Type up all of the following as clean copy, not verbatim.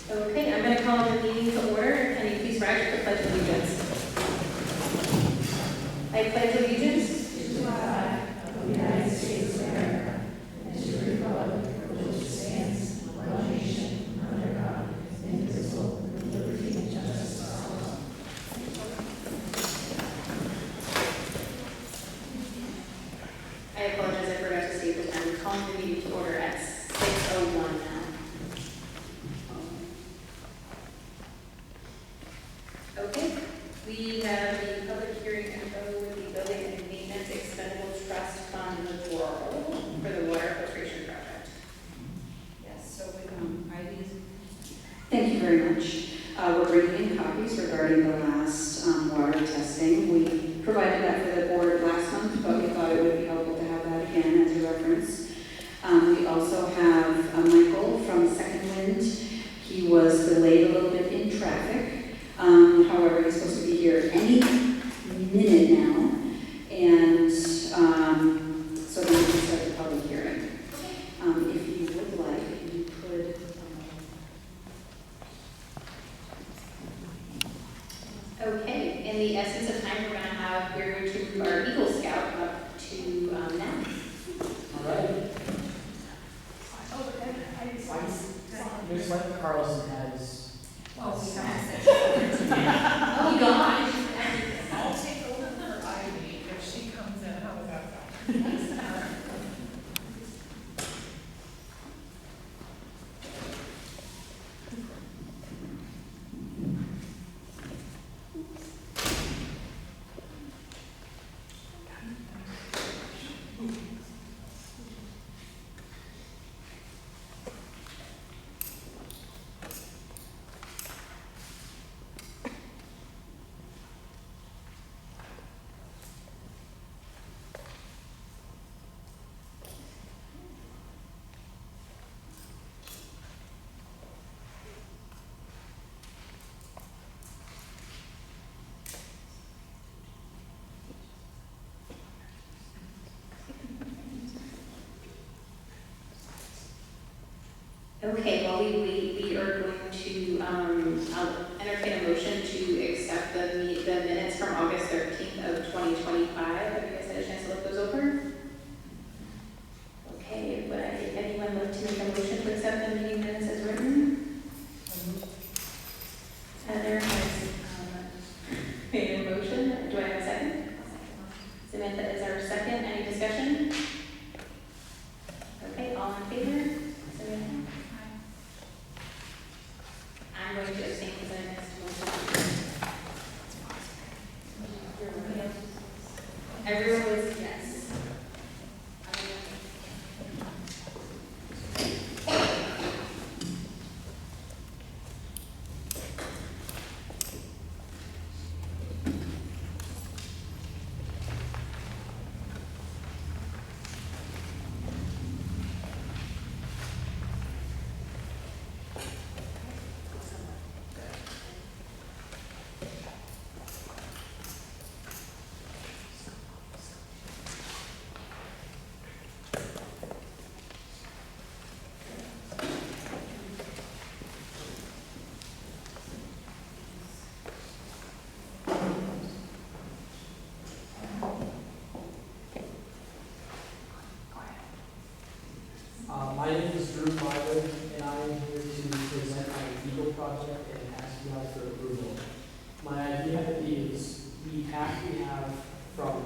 Okay, I'm going to call the meeting to order. Can you please rise for the Pledge of Allegiance? I pledge allegiance to the flag of the United States of America and to the republic for which it stands, one nation, under God, indivisible, with liberty and justice for all. I apologize, I forgot to state the time. We're calling the meeting to order at 6:01 now. Okay, we have the public hearing info with the Building and Maintenance Expendable Trust Fund withdrawal for the water filtration project. Yes, so with IDs. Thank you very much. We're bringing in copies regarding the last water testing. We provided that for the board last month, but we thought it would be helpful to have that again as a reference. We also have Michael from Second Wind. He was delayed a little bit in traffic. However, he's supposed to be here any minute now. And so then we can start the public hearing. If you would like, you could... Okay, in the essence of time, we're going to move our Eagle Scout up to now. All right. Looks like Carlson has. Oh, we have to Oh, gosh. I'll take over for Ivy if she comes in. How about that? Okay, while we wait, we are going to, I'll entertain a motion to accept the minutes from August 13th of 2025. Have you guys had a chance to look those over? Okay, would anyone like to make a motion to accept the meeting minutes as written? Heather has made a motion. Do I have a second? Samantha is our second. Any discussion? Okay, all in favor? Samantha? I'm going to abstain because I missed most of it. Everyone was yes. My name is Drew Myler, and I am here to present my Eagle project and ask you guys for approval. My idea is the path we have from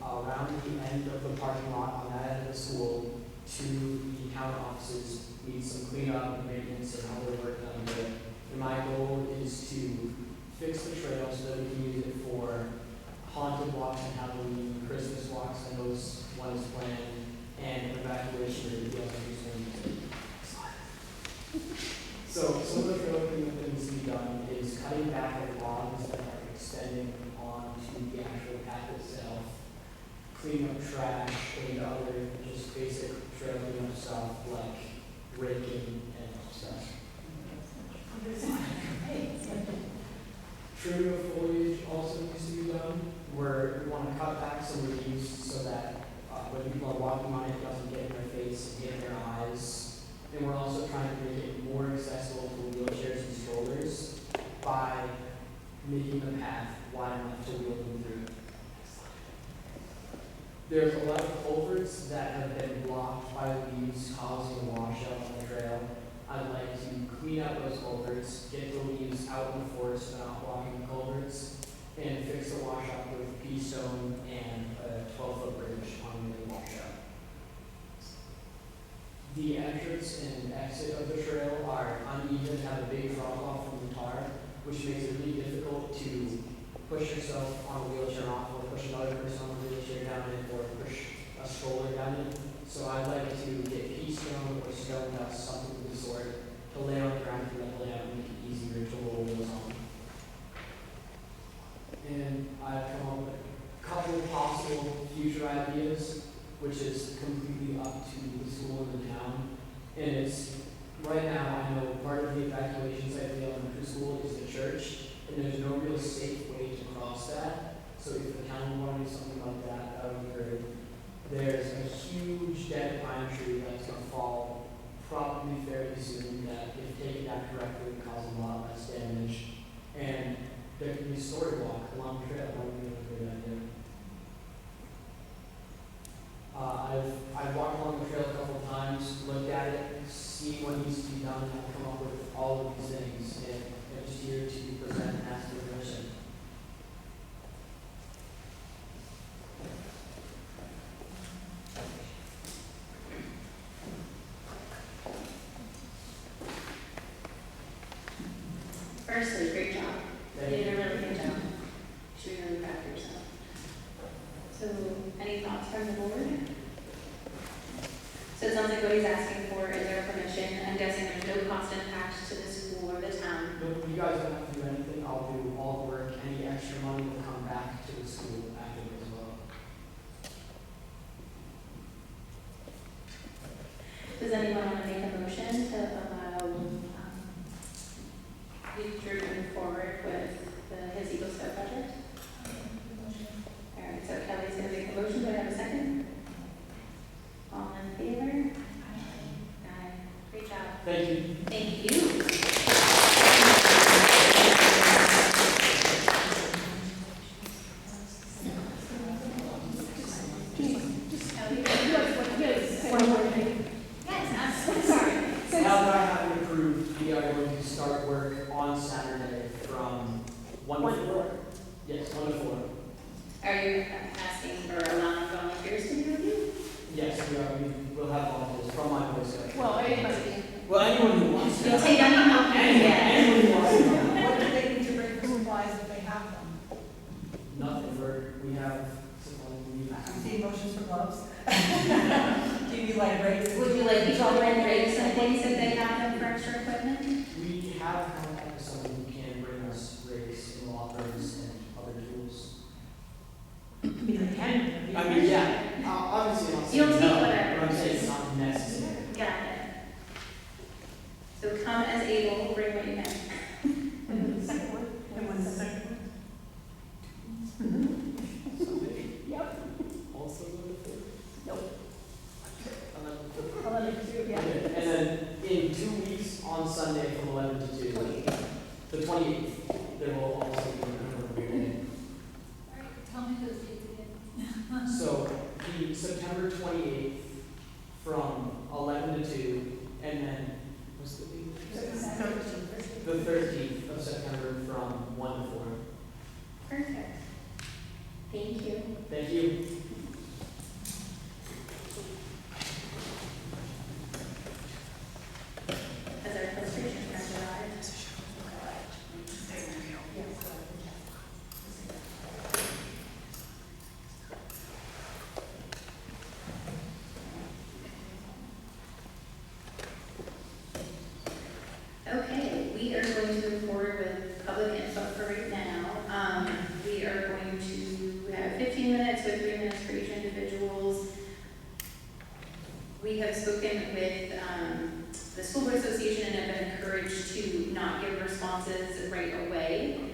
around the end of the parking lot on that end of the school to the town offices needs some cleanup and maintenance and other work done there. And my goal is to fix the trail so that we can use it for haunted walks and Halloween, Christmas walks, and those ones planned, and evacuation of the So some of the trail cleanup that needs to be done is cutting back the logs that are extending onto the actual path itself, cleaning up trash and other just basic trail cleanup stuff like raking and stuff. Trimming of foliage also needs to be done, where we want to cut back some leaves so that when people are walking on it, it doesn't get in their face and get in their eyes. And we're also trying to make it more accessible for wheelchairs and There's a lot of culverts that have been blocked by leaves causing a washout on the trail. I'd like to clean out those culverts, get the leaves out in the forest without blocking the culverts, and fix the washout with pea stone and a 12-foot bridge on the washout. The entrance and exit of the trail are uneven, have a big drop off from the tar, which makes it really difficult to push yourself on a wheelchair off or push another person on a wheelchair down it or push a stroller down it. So I'd like to get pea stone or stone dust, something of the sort, to lay on the ground to let the layout and make it easier to roll those on. And I've come up with a couple of possible future ideas, which is completely up to the school and the town. And it's, right now, I know part of the evacuation site of the elementary school is the church, and there's no real safe way to cross that. So if the town wanted to do something like that, that would be great. There's a huge dead pine tree that's going to fall probably fairly soon that, if taken out correctly, would cause a lot less damage. And there can be a story walk along the trail. That would be a good idea. I've walked along the trail a couple of times, looked at it, seen what needs to be done, and I've come up with all of these things. And I'm just here to present and ask for permission. Firstly, great job. Thank You you. did a really good job. You should be really proud of yourself. So, any thoughts from the board? So it sounds like what he's asking for is our permission. I'm guessing there's no cost impact to the school or the town. Nope, you guys don't have to do anything. I'll do all the work. Any extra money will come back to the school afterwards as well. Does anyone want to make a motion to allow Drew to move forward with his Eagle Scout project? All right, so Kelly's going to make a motion. Do I have a second? All in favor? Aye. Great job. Thank you. Thank you. One more thing. Yes, I'm sorry. Now that I have it approved, we are going to start work on Saturday from 1 to 4. Yes, 1 to 4. Are you asking or allowing volunteers to be with you? Yes, we are. We will have volunteers from my Boy Scout. Well, anybody. Well, anyone who wants to. You'll take any help you can get. Anyone who wants to. What do they need to bring for supplies if they have them? Nothing. We have supplies. I see motions for gloves. Do you need like rakes? Would you like people to rent rakes and things if they have them for extra equipment? We have contact with someone who can bring us rakes and lockers and other tools. I mean, they can. I mean, yeah. Obviously, I'm not saying You'll no, take whatever. but I'm saying it's not necessary. Got it. So come as able, bring what you can. And the second one? And when's the second one? Sunday. Yep. Also wonderful. Nope. 11 to 2. Yeah. Okay. And then in 2 weeks on Sunday from 11 to 2. The 28th. There will also be another weird day. Tell me those dates again. So the September 28th from 11 to 2, and then what's the date? The 13th of September from 1 to 4. Perfect. Thank you. Thank you. Has our illustration friend arrived? Okay, we are going to move forward with public input for right now. We are going to have 15 minutes with 3 minutes for each individuals. We have spoken with the School Board Association and have been encouraged to not give responses right away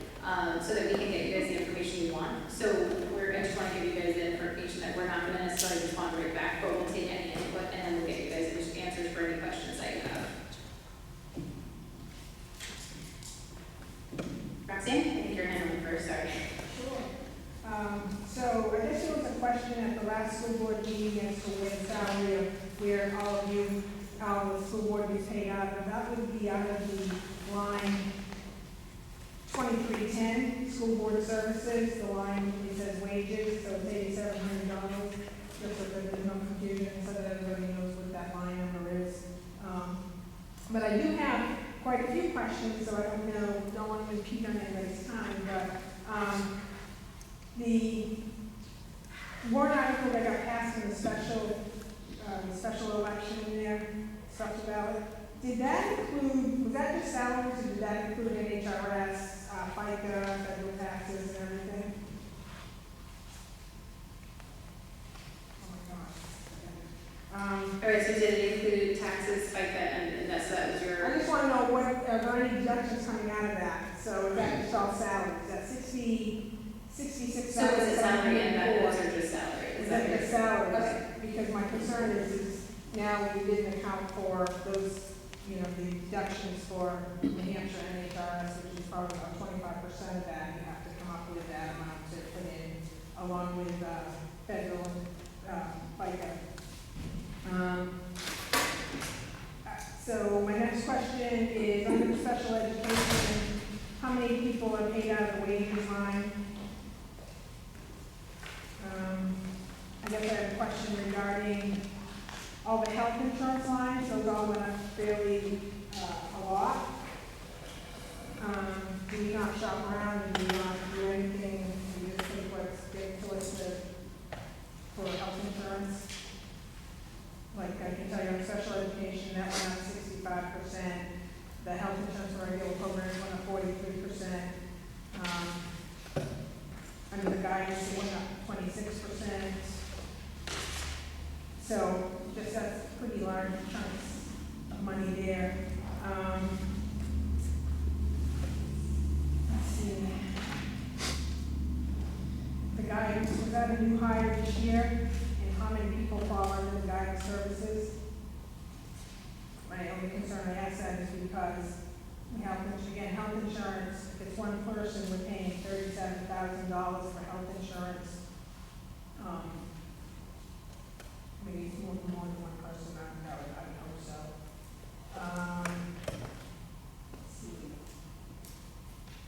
so that we can get you guys the information you want. So I just want to give you guys the information that we're not going to necessarily respond right back, but we'll take any input and then we'll get you guys answers for any questions that you have. Roxanne, I think you're handling first, sorry. Sure. So I guess there was a question at the last school board meeting as to where the salary of where all the school board gets paid out, and that would be out of the line 2310, school board services, the line it says wages, so it's $8,700, just so that there's no confusion, so that everybody knows what that line number is. But I do have quite a few questions, so I don't want to impede on anybody's time, but the warrant article that got passed in the special election in there, special ballot, did that include, was that just salaries, or did that include NHRS, FICA, federal taxes, and everything? Oh my gosh. All right, so did it include taxes, FICA, and that was your? I just want to know what, are there any deductions coming out of that? So is that just all salaries? Is that 66,000? So is it salary and benefits or just salary? Is that your just salaries? Okay. Because my concern is now we didn't account for those, the deductions for New Hampshire NHRS, which is probably about 25% of that. You have to come up with that amount to put in, along with federal FICA. So my next question is, under special education, how many people are paid out of the wages line? I guess I have a question regarding all the health insurance lines. Those all went up fairly a lot. Do you not shop around, and do you not do anything? Do you just take what's given to us for health insurance? Like I can tell you, in special education, that went up 65%. The health insurance for regular programs went up 43%. Under the guidance, it went up 26%. So just that's pretty large chunks of money there. Let's see. The guidance, was that a new hire this year? And how many people fall under the guidance services? My only concern I ask that is because health insurance, if it's one person, we're paying $37,000 for health insurance. Maybe it's more than one person, I would hope so. Let's see.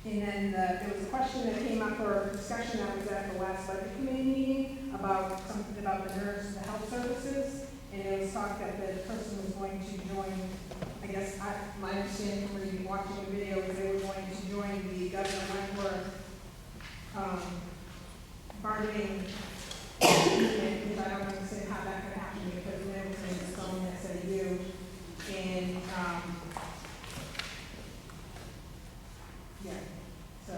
And then there was a question that came up for discussion that was at the last budget committee meeting about something about the nurse, the health services. And it was talk that the person was going to join, I guess, my understanding from reading, watching the video, is they were going to join the Governor Wentworth bargaining unit, which I don't understand how that could happen because everything is going at SAU. And, yeah, so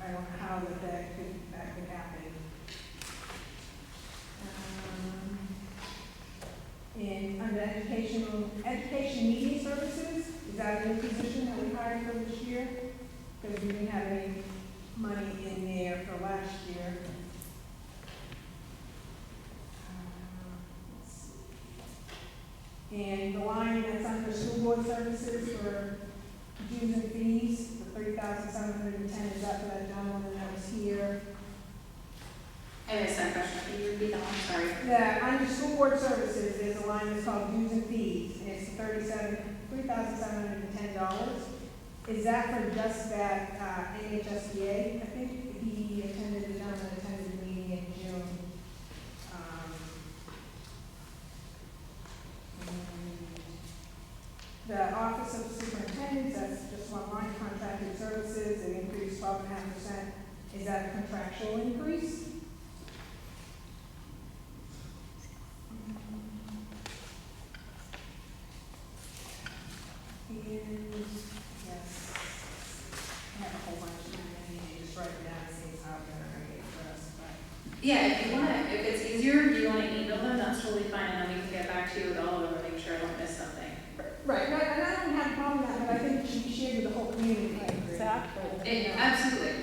I don't know how that could happen. And under education media services, is that a new position that we hired for this year? Because we didn't have any money in there for last year. Let's see. And the line that's under school board services for dues and fees, the $3,710, is that for that gentleman that was here? I missed that question. Can you repeat that one? Sorry. Yeah, under school board services, there's a line that's called dues and fees, and it's $3,710. Is that for just that NHSBA? I think he attended, the gentleman attended the meeting in June. The Office of Superintendents, that's just one line, contracted services, it increased 12.5%. Is that a contractual increase? And, yes, I have a whole bunch of them, you just write it down, see it's out there, I get addressed, but. Yeah, if it's easier, if you want to email them, that's totally fine, and then we can get back to you with all of them and make sure I don't miss something. Right, and I don't have a problem with that, but I think it should be shared with the whole community. Exactly. Absolutely.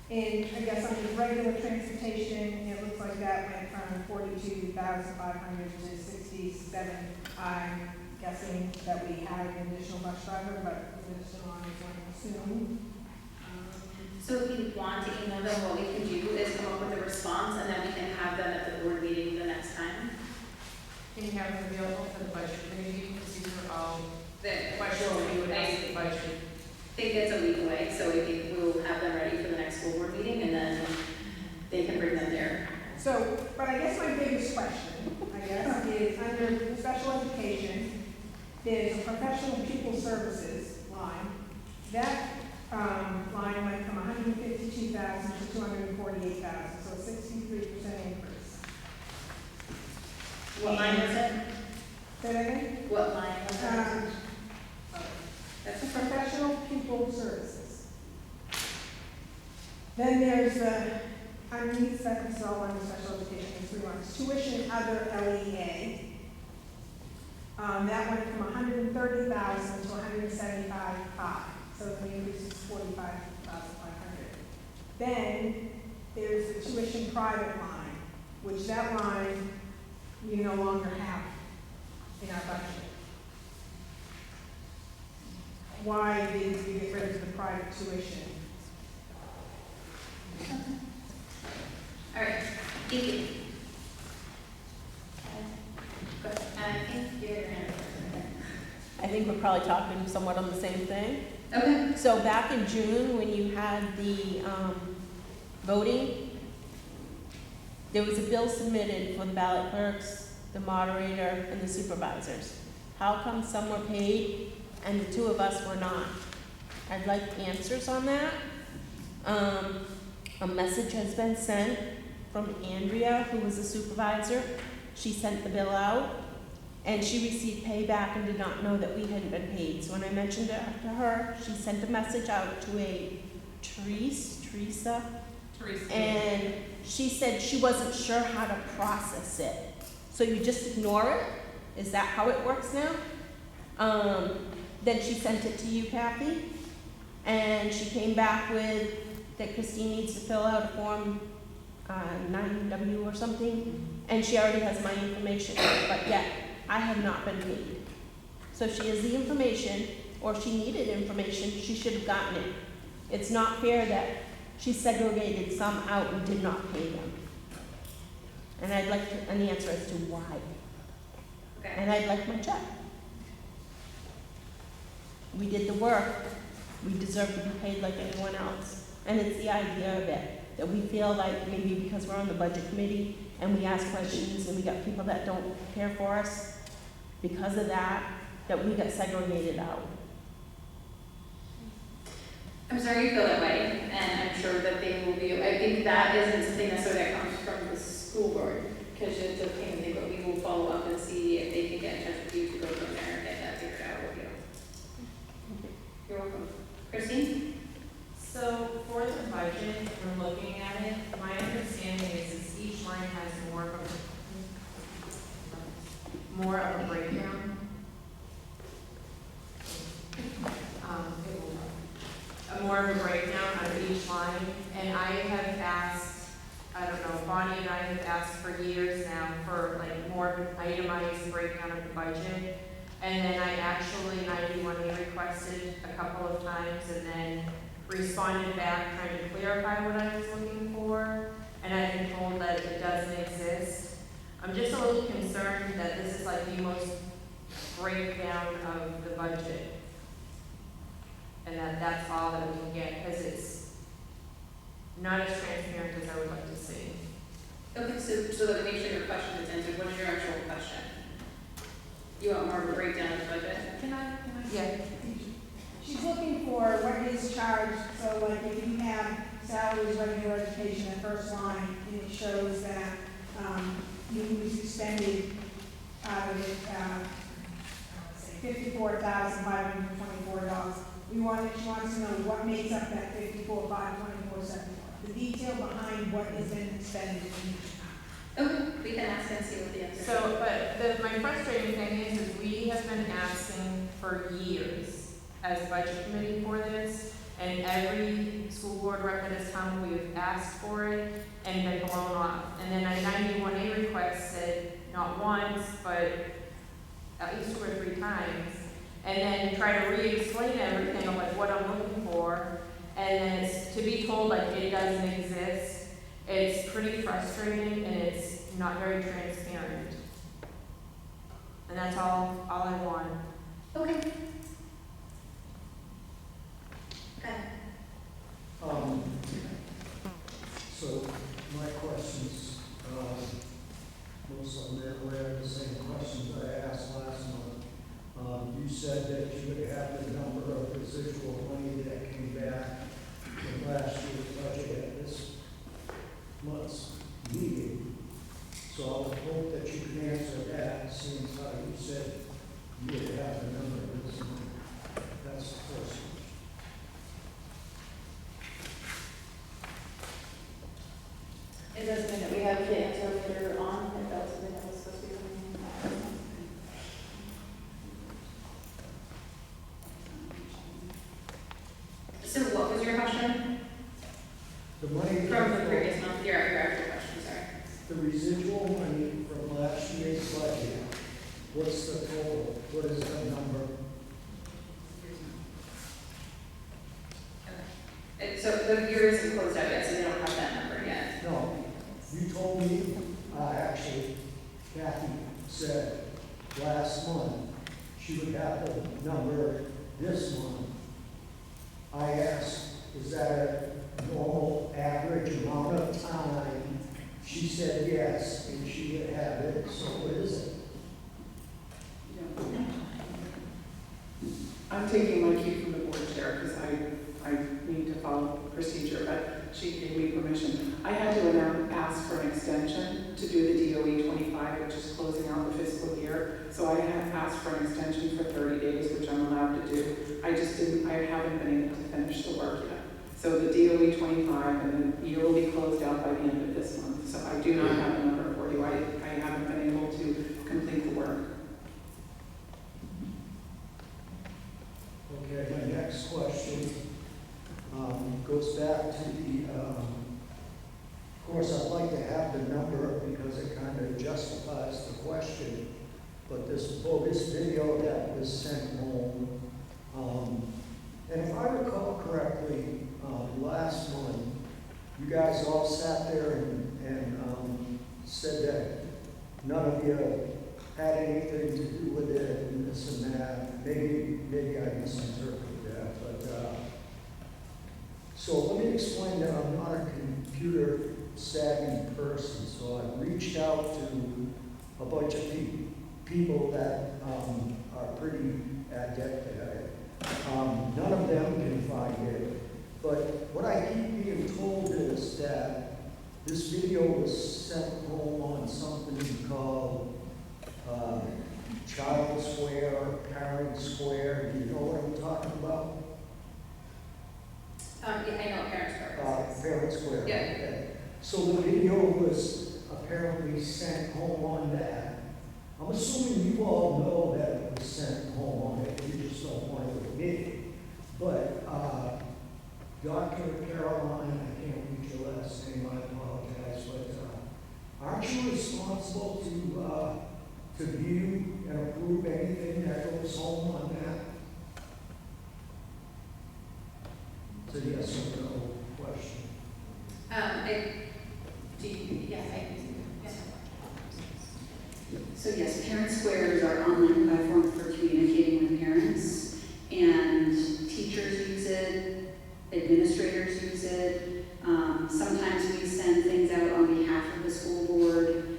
And I guess on the regular transportation, it looks like that went from 42,500 to 67. I'm guessing that we had an additional bus driver, but the additional one is going soon. So if you want to email them, what we can do is come up with a response, and then we can have them at the board meeting the next time. Can you have them available for the budget committee, because these are all The questions we would ask the budget. I think it's a week away, so I think we'll have them ready for the next school board meeting, and then they can bring them there. So, but I guess my biggest question, is under special education, there's a professional pupil services line. That, line went from 152,000 to 248,000, so a 63% increase. What line was it? Say that again? What line was it? That's a professional pupil services. Then there's the, underneath that, it's all under special education, there's 3 lines. Tuition, other LEA. That went from 130,000 to 175,500, so the increase is 45,500. Then there's the tuition private line, which that line we no longer have in our budget. Why did we get rid of the private tuition? All right, thank you. Good. I think you had your hand up. I think we're probably talking somewhat on the same thing. Okay. So back in June, when you had the voting, there was a bill submitted for the ballot clerks, the moderator, and the supervisors. How come some were paid and the 2 of us were not? I'd like answers on that. A message has been sent from Andrea, who was a supervisor. She sent the bill out, and she received payback and did not know that we hadn't been paid. So when I mentioned it to her, she sent a message out to a Teresa, and she said she wasn't sure how to process it. So you just ignore it? Is that how it works now? Then she sent it to you, Kathy, and she came back with that Christine needs to fill out a form 9W or something, and she already has my information, but yet I have not been paid. So if she has the information, or if she needed information, she should have gotten it. It's not fair that she segregated some out and did not pay them. And I'd like an answer as to why. Okay. And I'd like my check. We did the work, we deserve to be paid like anyone else. And it's the idea of it, that we feel like maybe because we're on the budget committee and we ask questions and we got people that don't care for us, because of that, that we got segregated out. I'm sorry you feel that way, and I'm sure that they will be, I think that isn't something necessarily that comes from the school board, because it's a pain thing, but we will follow up and see if they can get in touch with you to go from there and get that figured out with you. You're welcome. Christine? So for the budget, when looking at it, my understanding is each line has more of a breakdown. More of a breakdown of each line, and I have asked, I don't know, Bonnie and I have asked for years now for like more of an itemized breakdown of the budget. And then I actually 91A requested a couple of times and then responded back trying to clarify what I was looking for. And I've been told that it doesn't exist. I'm just a little concerned that this is like the most breakdown of the budget. And that's all that we can get, because it's not as transparent as I would like to see. Okay, so let me make sure your question is answered. What is your actual question? You want more of a breakdown of the budget? Can I? Yeah. She's looking for what is charged, so like if you have salaries, regular education, the first line, and it shows that, you expended out of it, say $54,524. She wants to know what makes up that $54,524.74. The detail behind what is then expended in each account. Okay, we can ask and see what the answer is. So, but my frustrating thing is we have been asking for years as budget committee for this, and every school board rep that has come, we've asked for it and been blown off. And then a 91A requested, not once, but at least 2 or 3 times, and then try to re-explain everything of like what I'm looking for, and and then it's, to be told like it doesn't exist, it's pretty frustrating and it's not very transparent. And that's all I want. Okay. Okay. So my questions, most of them are the same questions I asked last month. You said that you would have the number of residual money that came back from last year's budget at this month's meeting. So I would hope that you can answer that, seeing how you said you would have the number of this month. That's the first one. It doesn't mean that we have the answer later on, if that's something that was supposed to be coming in. So what was your question? The money From the previous month, your actual question, sorry. the residual money from last year's budget, what's the total? What is the number? So the year isn't closed out yet, so they don't have that number yet. No, you told me, actually, Kathy said last month, she would have the number this month. I asked, is that a normal average amount of time? She said yes, and she would have it, so what is it? I'm taking my cue from the board chair because I need to follow procedure, but she gave me permission. I had to ask for an extension to do the DOE 25, which is closing out the fiscal year. So I have asked for an extension for 30 days, which I'm allowed to do. I haven't been able to finish the work yet. So the DOE 25 and the year will be closed out by the end of this month. So I do not have a number for you. I haven't been able to complete the work. Okay, my next question goes back to the, of course, I'd like to have the number because it kind of justifies the question, but this bogus video that was sent home, and if I recall correctly, last month, you guys all sat there and said that none of you had anything to do with it and this and that. Maybe I misinterpreted that, but so let me explain that I'm not a computer savvy person. So I reached out to a bunch of people that are pretty adept at it. None of them can find it, but what I keep being told is that this video was sent home on something called Child Square, Parent Square. Do you know what I'm talking about? Yeah, I know what Parent Square is. Parent Square. Yeah. Okay. So the video was apparently sent home on that. I'm assuming you all know that it was sent home on it. You just don't want to admit it. But Dr. Caroline, I can't read your last name. I apologize, but aren't you responsible to view and approve anything that goes home on that? It's a yes or no question. So yes, Parent Square is our online platform for communicating with parents, and teachers use it, administrators use it. Sometimes we send things out on behalf of the school board.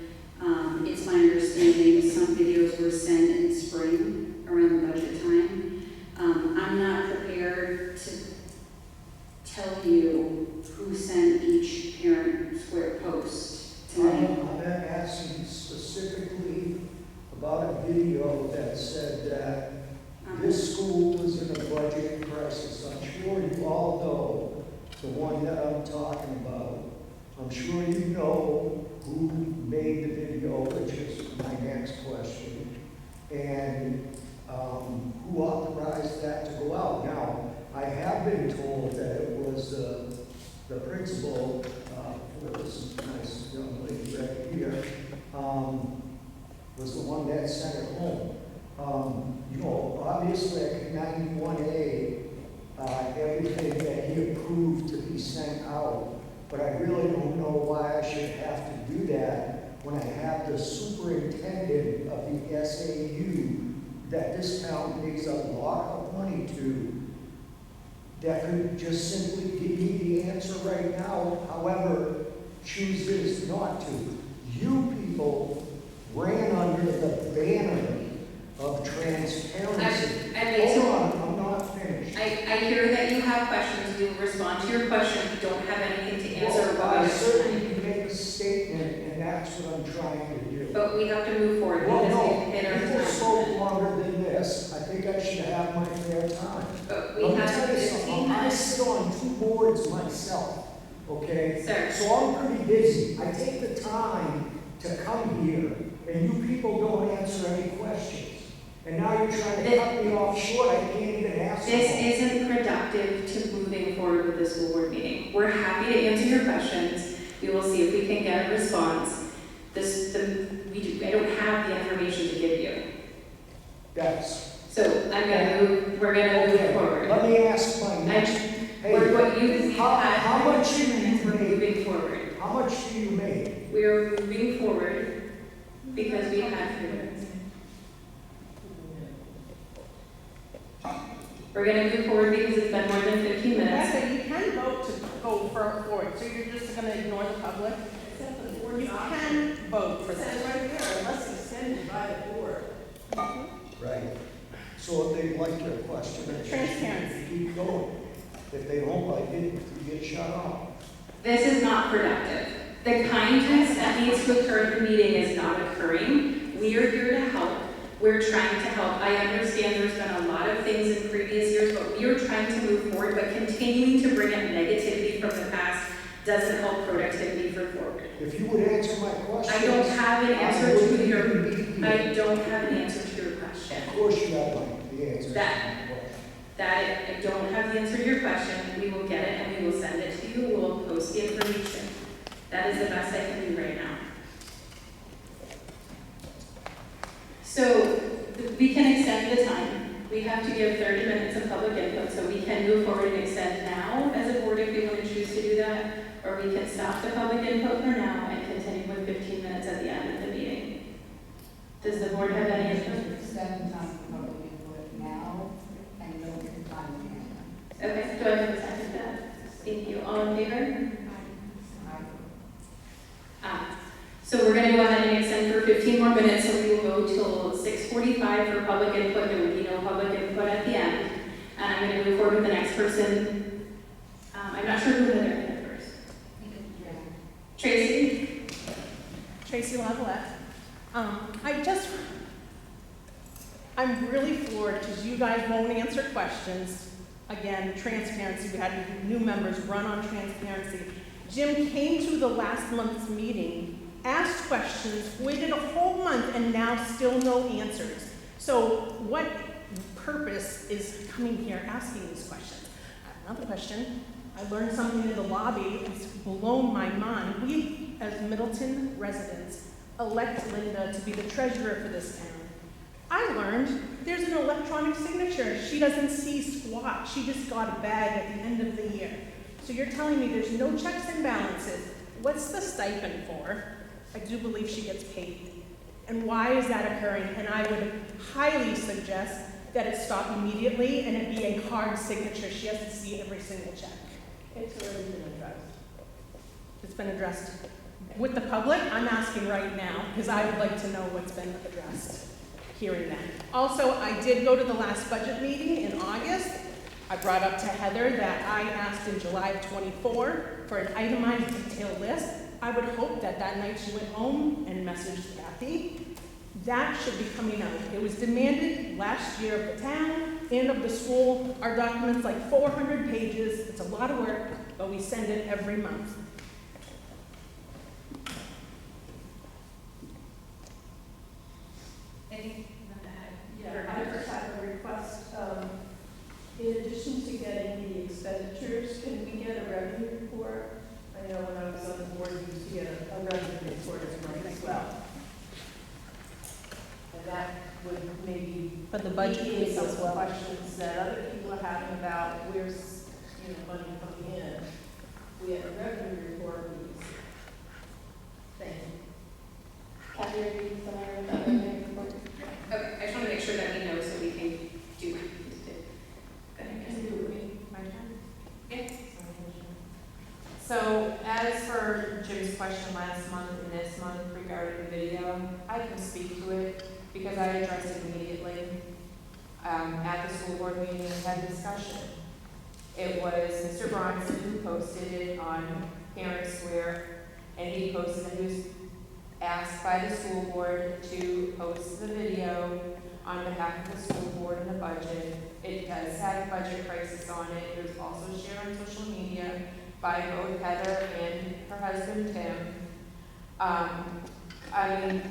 It's my understanding some videos were sent in spring around the budget time. I'm not prepared to tell you who sent each Parent Square post tonight. I'm not asking specifically about a video that said that this school was in a budget crisis. I'm sure you all know the one that I'm talking about. I'm sure you know who made the video, which is my next question, and who authorized that to go out. Now, I have been told that it was the principal for this nice young lady right here, was the one that sent it home. You know, obviously, at 91A, everything that he approved to be sent out. But I really don't know why I should have to do that when I have the superintendent of the SAU that this town pays a lot of money to, that could just simply give me the answer right now, however, chooses not to. You people ran under the banner of transparency. Hold on, I'm not finished. I hear that you have questions, we will respond to your question, we don't have anything to answer Well, about I it certainly tonight. can make a statement, and that's what I'm trying to do. But we have to move forward Well, because no, we've hit our people time. spoke longer than this. I think I should have my fair time. But we Let me have tell you 15 something, I minutes. sit on 2 boards myself, okay? Sir, So I'm pretty busy. I take the time to come here, and you people don't answer any questions. And now you're trying to cut me off short, I can't even ask this them. isn't productive to moving forward with the school board meeting. We're happy to answer your questions. We will see if we can get a response. I don't have the information to give you. That's, So we're gonna move okay. forward. Let me ask my next, We've had how much do 15 minutes, you we're make? moving forward. How much do you make? We are moving forward because we had 3 minutes. We're gonna move forward because it's been more than 15 minutes. Rebecca, you can vote to go forward, so you're just gonna ignore the public? You can vote for that. right there, unless extended by the board. Right. So if they like your question, then Transparency. keep going. If they don't like it, you get shut off. This is not productive. The kindness that needs to occur at the meeting is not occurring. We are here to help. We're trying to help. I understand there's been a lot of things in previous years, but we are trying to move forward, but continuing to bring up negativity from the past doesn't help productivity for forward. If you would answer my question. I don't have an answer to your, I don't have an answer to your question. Of course you have the answer. That I don't have the answer to your question. We will get it and we will send it to you. We will post the information. That is the best I can do right now. So we can extend the time. We have to give 30 minutes of public input, so we can move forward and extend now as a board if we want to choose to do that, or we can stop the public input for now and continue with 15 minutes at the end of the meeting. Does the board have any input? Extend time for public input now and don't confine the Okay, do I have a second to that? Thank you. All in favor? So we're going to go ahead and extend for 15 more minutes, so we will go till 6:45 for public input. There will be no public input at the end. And I'm going to move forward with the next person. I'm not sure who the other candidate first. Tracy? Tracy Lavalette. I'm really floored because you guys won't answer questions. Again, transparency, we had new members run on transparency. Jim came to the last month's meeting, asked questions, waited a whole month, and now still no answers. So what purpose is coming here asking these questions? Another question, I learned something in the lobby, it's blown my mind. We, as Middleton residents, elect Linda to be the treasurer for this town. I learned there's an electronic signature. She doesn't see squat. She just got a bag at the end of the year. So you're telling me there's no checks and balances. What's the stipend for? I do believe she gets paid. And why is that occurring? And I would highly suggest that it stop immediately and it be a hard signature. She has to see every single check. It's already been addressed. It's been addressed with the public. I'm asking right now because I would like to know what's been addressed, hearing that. Also, I did go to the last budget meeting in August. I brought up to Heather that I asked in July of '24 for an itemized detailed list. I would hope that that night she went home and messaged Kathy. That should be coming out. It was demanded last year of the town and of the school. Our document's like 400 pages. It's a lot of work, but we send it every month. Yeah, I just have a request. In addition to getting the expenditures, can we get a revenue report? I know when I was on the board, we used to get a revenue report as well. And that would maybe For the budget alleviate piece some as of the well. questions that other people are having about where's money coming in, we have a revenue report, thank you. Kathy, are you familiar with that revenue report? Okay, I just want to make sure that we know so we can do what we need to do. Go ahead. My turn? Yeah. So as for Jim's question last month and this month regarding the video, I can speak to it because I addressed it immediately. At the school board meeting, we had a discussion. It was Mr. Bronson who posted it on Parent Square, and he posted it, he was asked by the school board to post the video on behalf of the school board and the budget. It does have budget crisis on it. It was also shared on social media by both Heather and her husband Tim. I mean,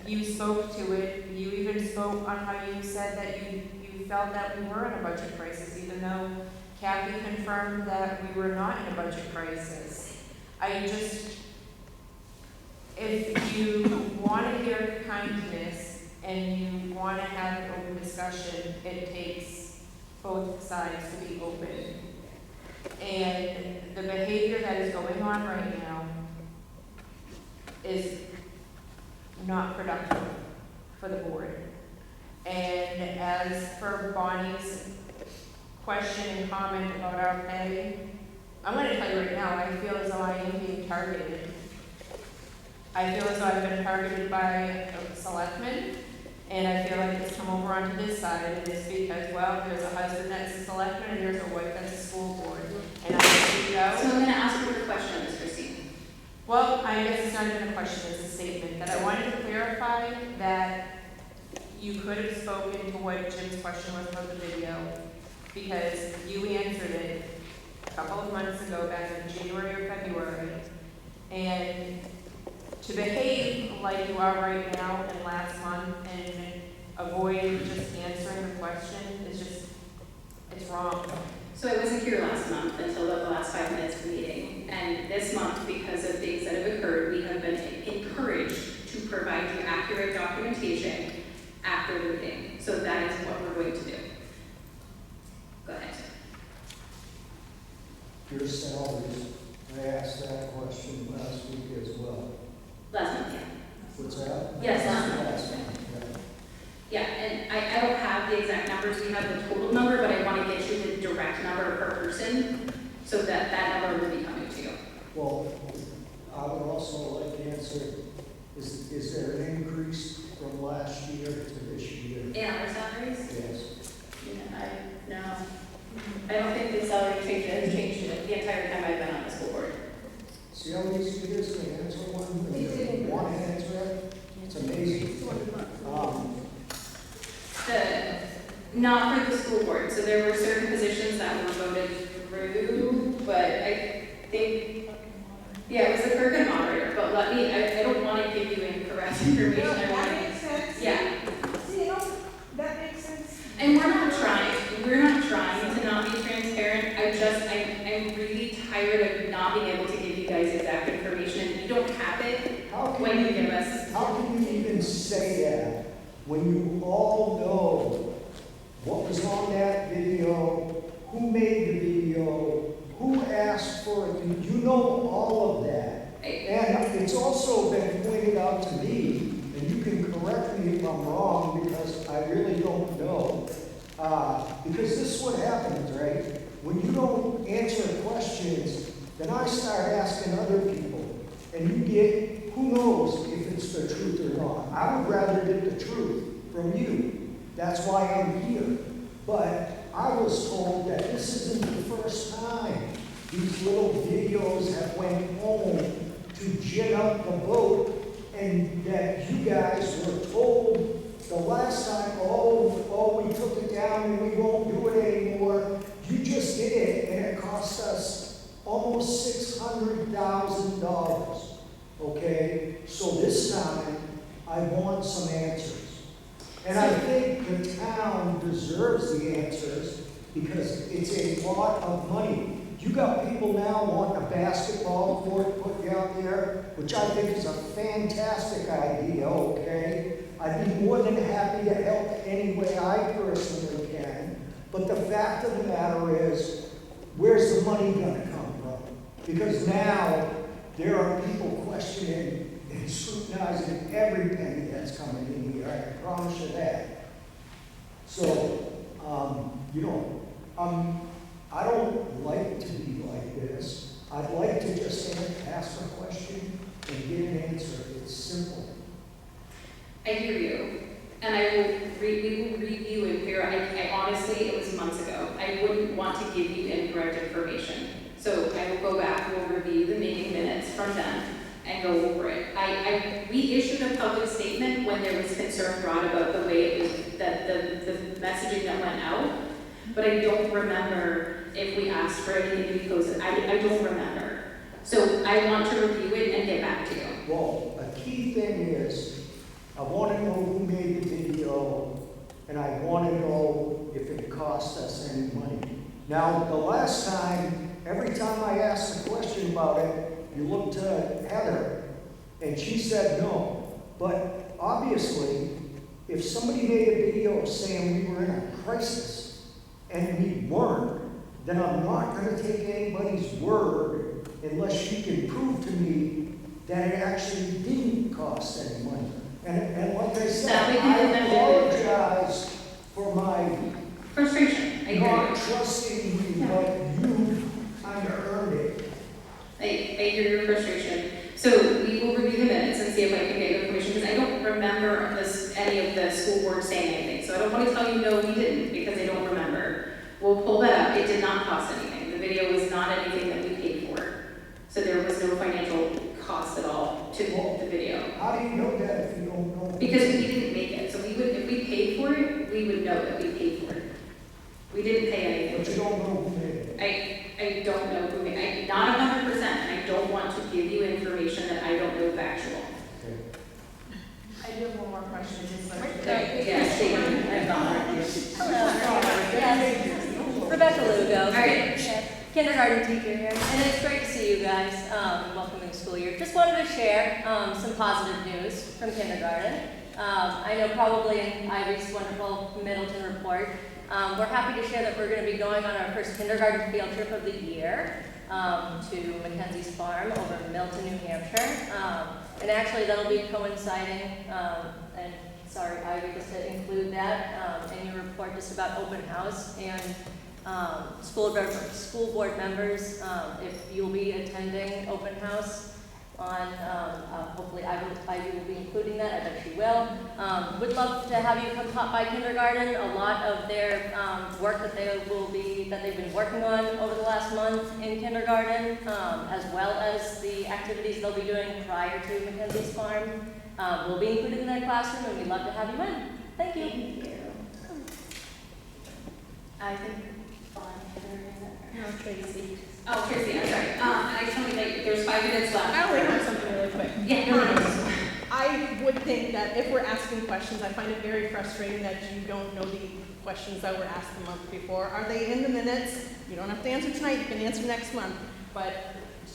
you spoke to it. You even spoke on how you said that you felt that we were in a budget crisis, even though Kathy confirmed that we were not in a budget crisis. If you want to hear kindness and you want to have an open discussion, it takes both sides to be open. And the behavior that is going on right now is not productive for the board. And as for Bonnie's question and comment about our pay, I'm going to tell you right now, I feel as though I am being targeted. I feel as though I've been targeted by a selectman, and I feel like it's come over onto this side, and it's because, well, there's a husband that's a selectman, and there's a wife that's a school board, and I speak So out. I'm going to ask you a question, Ms. Christine. Well, I guess it's not even a question, it's a statement, that I wanted to clarify that you could have spoken to what Jim's question was about the video, because you answered it a couple of months ago, back in January or February, and to behave like you are right now and last month and avoid just answering the question is just, it's wrong. So I wasn't here last month until the last 5 minutes of the meeting. And this month, because of things that have occurred, we have been encouraged to provide you accurate documentation after the meeting. So that is what we're going to do. Go ahead. Your salaries, I asked that question last week as well. Last month, yeah. What's that? Yes, last month. Last month, Yeah, and I don't have the exact numbers, we have the total number, but I want to get you the direct number per person, so that that number will be coming to you. Well, I would also like to answer, is there an increase from last year to this year? In our salaries? Yes. No. I don't think the salary change has changed the entire time I've been on the school board. See how easy it is to answer one, and you want to answer it? It's amazing. Not for the school board, so there were certain positions that were voted through, but I think, yeah, it was the clerk and moderator, but I don't want to give you incorrect information. No, I that want- makes sense. Yeah, See, that makes sense. and we're not trying to not be transparent. I'm really tired of not being able to give you guys exact information, and you don't have it How when can you give us. How can you even say that when you all know what was on that video, who made the video, who asked for it? You know all of that. And it's also been pointed out to me, and you can correct me if I'm wrong, because I really don't know. Because this is what happens, right? When you don't answer questions, then I start asking other people, and you get, who knows if it's the truth or not. I would rather get the truth from you. That's why I'm here. But I was told that this isn't the first time these little videos have went home to gin up the vote, and that you guys were told the last time, oh, we took it down and we won't do it anymore. You just did it, and it cost us almost $600,000. Okay? So this time, I want some answers. And I think the town deserves the answers because it's a lot of money. You got people now wanting a basketball court put out there, which I think is a fantastic idea, okay? I'd be more than happy to help any way I personally can. But the fact of the matter is, where's the money gonna come from? Because now, there are people questioning and scrutinizing every penny that's coming in here, I can promise you that. So, I don't like to be like this. I'd like to just ask a question and get an answer. It's simple. I hear you, and we will review and figure out, I honestly, it was months ago, I wouldn't want to give you incorrect information. So I will go back, we'll review the meeting minutes from them and go over it. We issued a public statement when there was concern brought about the way it was, that the messaging that went out, but I don't remember if we asked for anything to be posted. I don't remember. So I want to review it and get back to you. Well, a key thing is, I want to know who made the video, and I want to know if it cost us any money. Now, the last time, every time I asked a question about it, you looked to Heather, and she said no. But obviously, if somebody made a video saying we were in a crisis, and we weren't, then I'm not going to take anybody's word unless she can prove to me that it actually didn't cost any money. And like I said, I apologize for my Frustration, I hear not you. trusting you, but you kind of earned it. I hear your frustration. So we will review the minutes and see if I can get your information, because I don't remember any of the school board saying anything. So I don't want to tell you, no, we didn't, because I don't remember. We'll pull that up. It did not cost anything. The video was not anything that we paid for. So there was no financial cost at all to the video. How do you know that if you don't know? Because we didn't make it. So we would, if we paid for it, we would know that we paid for it. We didn't pay anything. But you don't know who made it. I don't know who made, not 100%, and I don't want to give you information that I don't know factual. I do have one more question. Yeah, Stephen, I've gone. Yes. Rebecca Lugo. All right. Kindergarten teacher here, and it's great to see you guys welcoming the school year. Just wanted to share some positive news from kindergarten. I know probably in Ivy's wonderful Middleton report, we're happy to share that we're going to be going on our first kindergarten field trip of the year to Mackenzie's farm over in Milton, New Hampshire. And actually that'll be coinciding, and sorry Ivy, just to include that in your report just about open house and school board members, if you'll be attending open house on, hopefully Ivy will be including that, I bet she will. Would love to have you come pop by kindergarten. A lot of their work that they've been working on over the last month in kindergarten, as well as the activities they'll be doing prior to Mackenzie's farm, will be included in their classroom, and we'd love to have you in. Thank you. Thank you. I think No, Tracy. Oh, Tracy, I'm sorry. And I just want to tell you, there's 5 minutes left. I only have something really quick. Yeah, go ahead. I would think that if we're asking questions, I find it very frustrating that you don't know the questions that were asked the month before. Are they in the minutes? You don't have to answer tonight, you can answer next month. But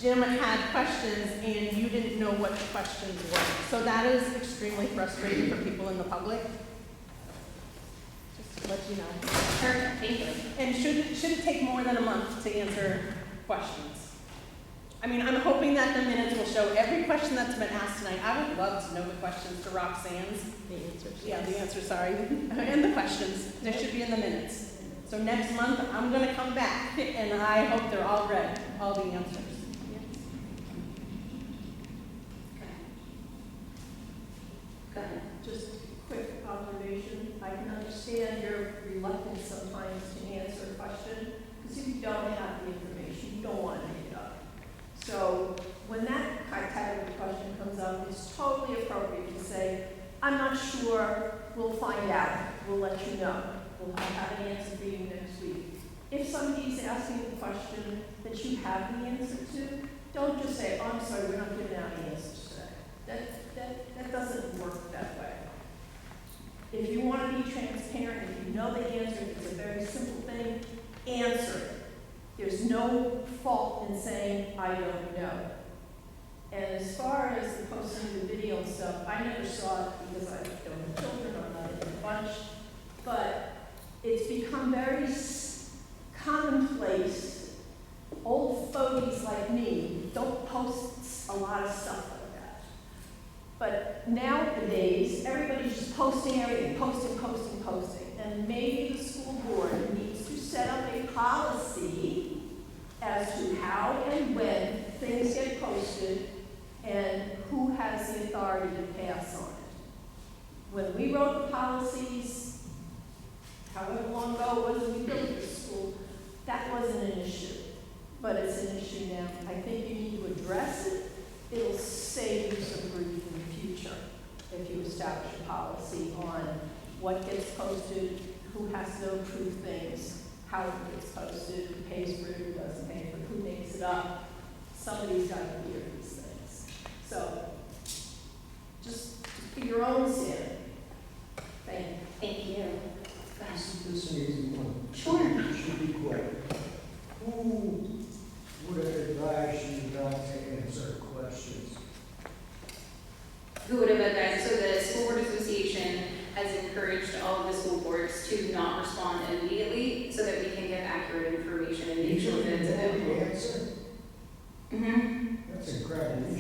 Jim had questions and you didn't know what the questions were. So that is extremely frustrating for people in the public. Just to let you know. Perfect, thank you. And should it take more than a month to answer questions? I mean, I'm hoping that the minutes will show every question that's been asked tonight. I would love to know the questions to Roxanne's. The answers. Yeah, the answers, sorry. And the questions. They should be in the minutes. So next month, I'm gonna come back and I hope they're all read, all the answers. Go ahead. Just a quick observation. I can understand your reluctance sometimes to answer a question, because if you don't have the information, you don't want to make it up. So when that type of question comes up, it's totally appropriate to say, I'm not sure, we'll find out, we'll let you know. We'll have an answer for you next week. If somebody's asking a question that you have the answer to, don't just say, oh, I'm sorry, we're not giving out the answers today. That doesn't work that way. If you want to be transparent, if you know the answer, if it's a very simple thing, answer it. There's no fault in saying, I don't know. And as far as the posting the video and stuff, I never saw it because I don't have children, I'm not in a bunch, but it's become very commonplace that wasn't an issue, but it's an issue now. I think you need to address it. It'll save you some grief in the future if you establish a policy on what gets posted, who has to approve things, how it gets posted, who pays for it, who doesn't pay for it, who makes it up. Somebody's got to hear these things. So, just for your own sanity. Thank you. Thank you. This is an easy one. Sure. It should be quick. Who would advise you not to answer questions? Who would have advised, so the School Board Association has encouraged all of the school boards to not respond immediately so that we can give accurate information and make sure that it's available. Answer? Mm-hmm. That's incredible. You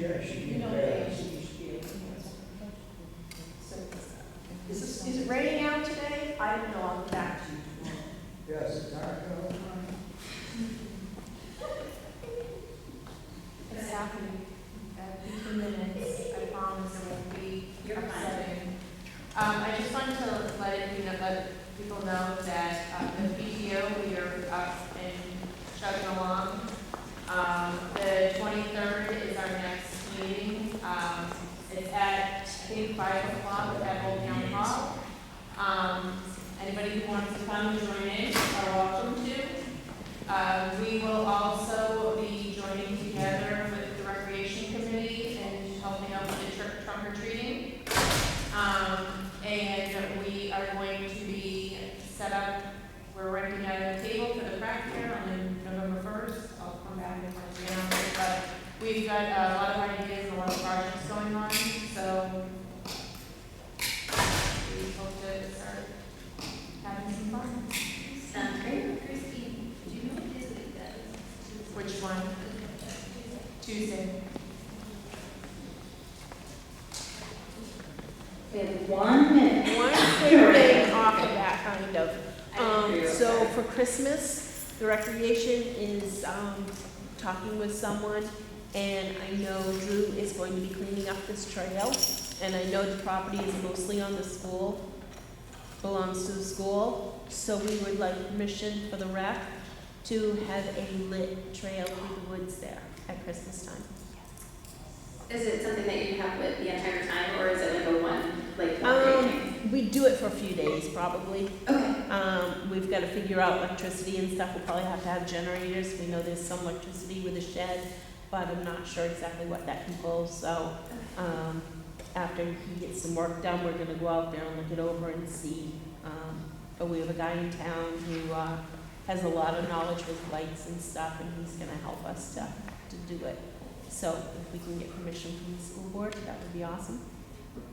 guys should be You know, embarrassed. you should be able to answer. Is it raining out today? I don't know, I'll get back to you tomorrow. Yes, it's dark out. It's happening. 15 minutes, I promise it won't be You're fine. upsetting. I just wanted to let people know that the PTO, we are up and chugging along. The 23rd is our next meeting. It's at, I think, 5 o'clock at Old Town Hall. Anybody who wants to come and join in are welcome to. We will also be joining together with the Recreation Committee and helping out with the trunk or treating. And we are going to be set up, we're renting out a table for the craft fair on November 1st. I'll come back and let you know, but we've got a lot of ideas and a lot of projects going on, so we hope to start having some fun. Sounds great. Christine, do you know what day of the week that is? Which one? Tuesday. We have 1 minute. One quick thing off of that, kind of. I agree with So that. for Christmas, the recreation is, talking with someone, and I know Drew is going to be cleaning up this trail, and I know the property is mostly on the school, belongs to the school, so we would like permission for the rec to have a lit trail through the woods there at Christmas time. Is it something that you have with the entire time, or is it like a one day thing? We do it for a few days, probably. Okay. We've got to figure out electricity and stuff. We'll probably have to have generators. We know there's some electricity with the shed, but I'm not sure exactly what that can pull. So, after he gets some work done, we're gonna go out there and look it over and see. But we have a guy in town who, has a lot of knowledge with lights and stuff, and he's gonna help us to do it. So if we can get permission from the school board, that would be awesome.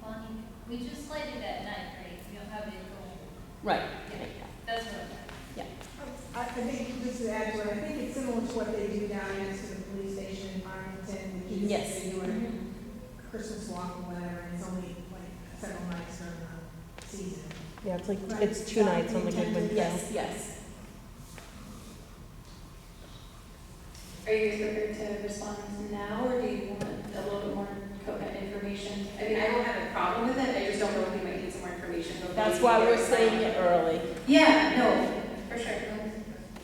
Bonnie, we just lighted at night, right? We don't have it going. Right. That's what I think, just to add to it, I think it's similar to what they do down next to the police station in Farmington, which is Yes. they do a Christmas walk or whatever, and it's only like several nights during the season. Yeah, it's like, Right. it's 2 nights on the good one. Yes. Yes. Are you guys prepared to respond now, or do you want a little bit more information? I mean, I don't have a problem with it, I just don't know if we might need some more information. before That's we why get we're it saying signed. it early. Yeah, no, for sure.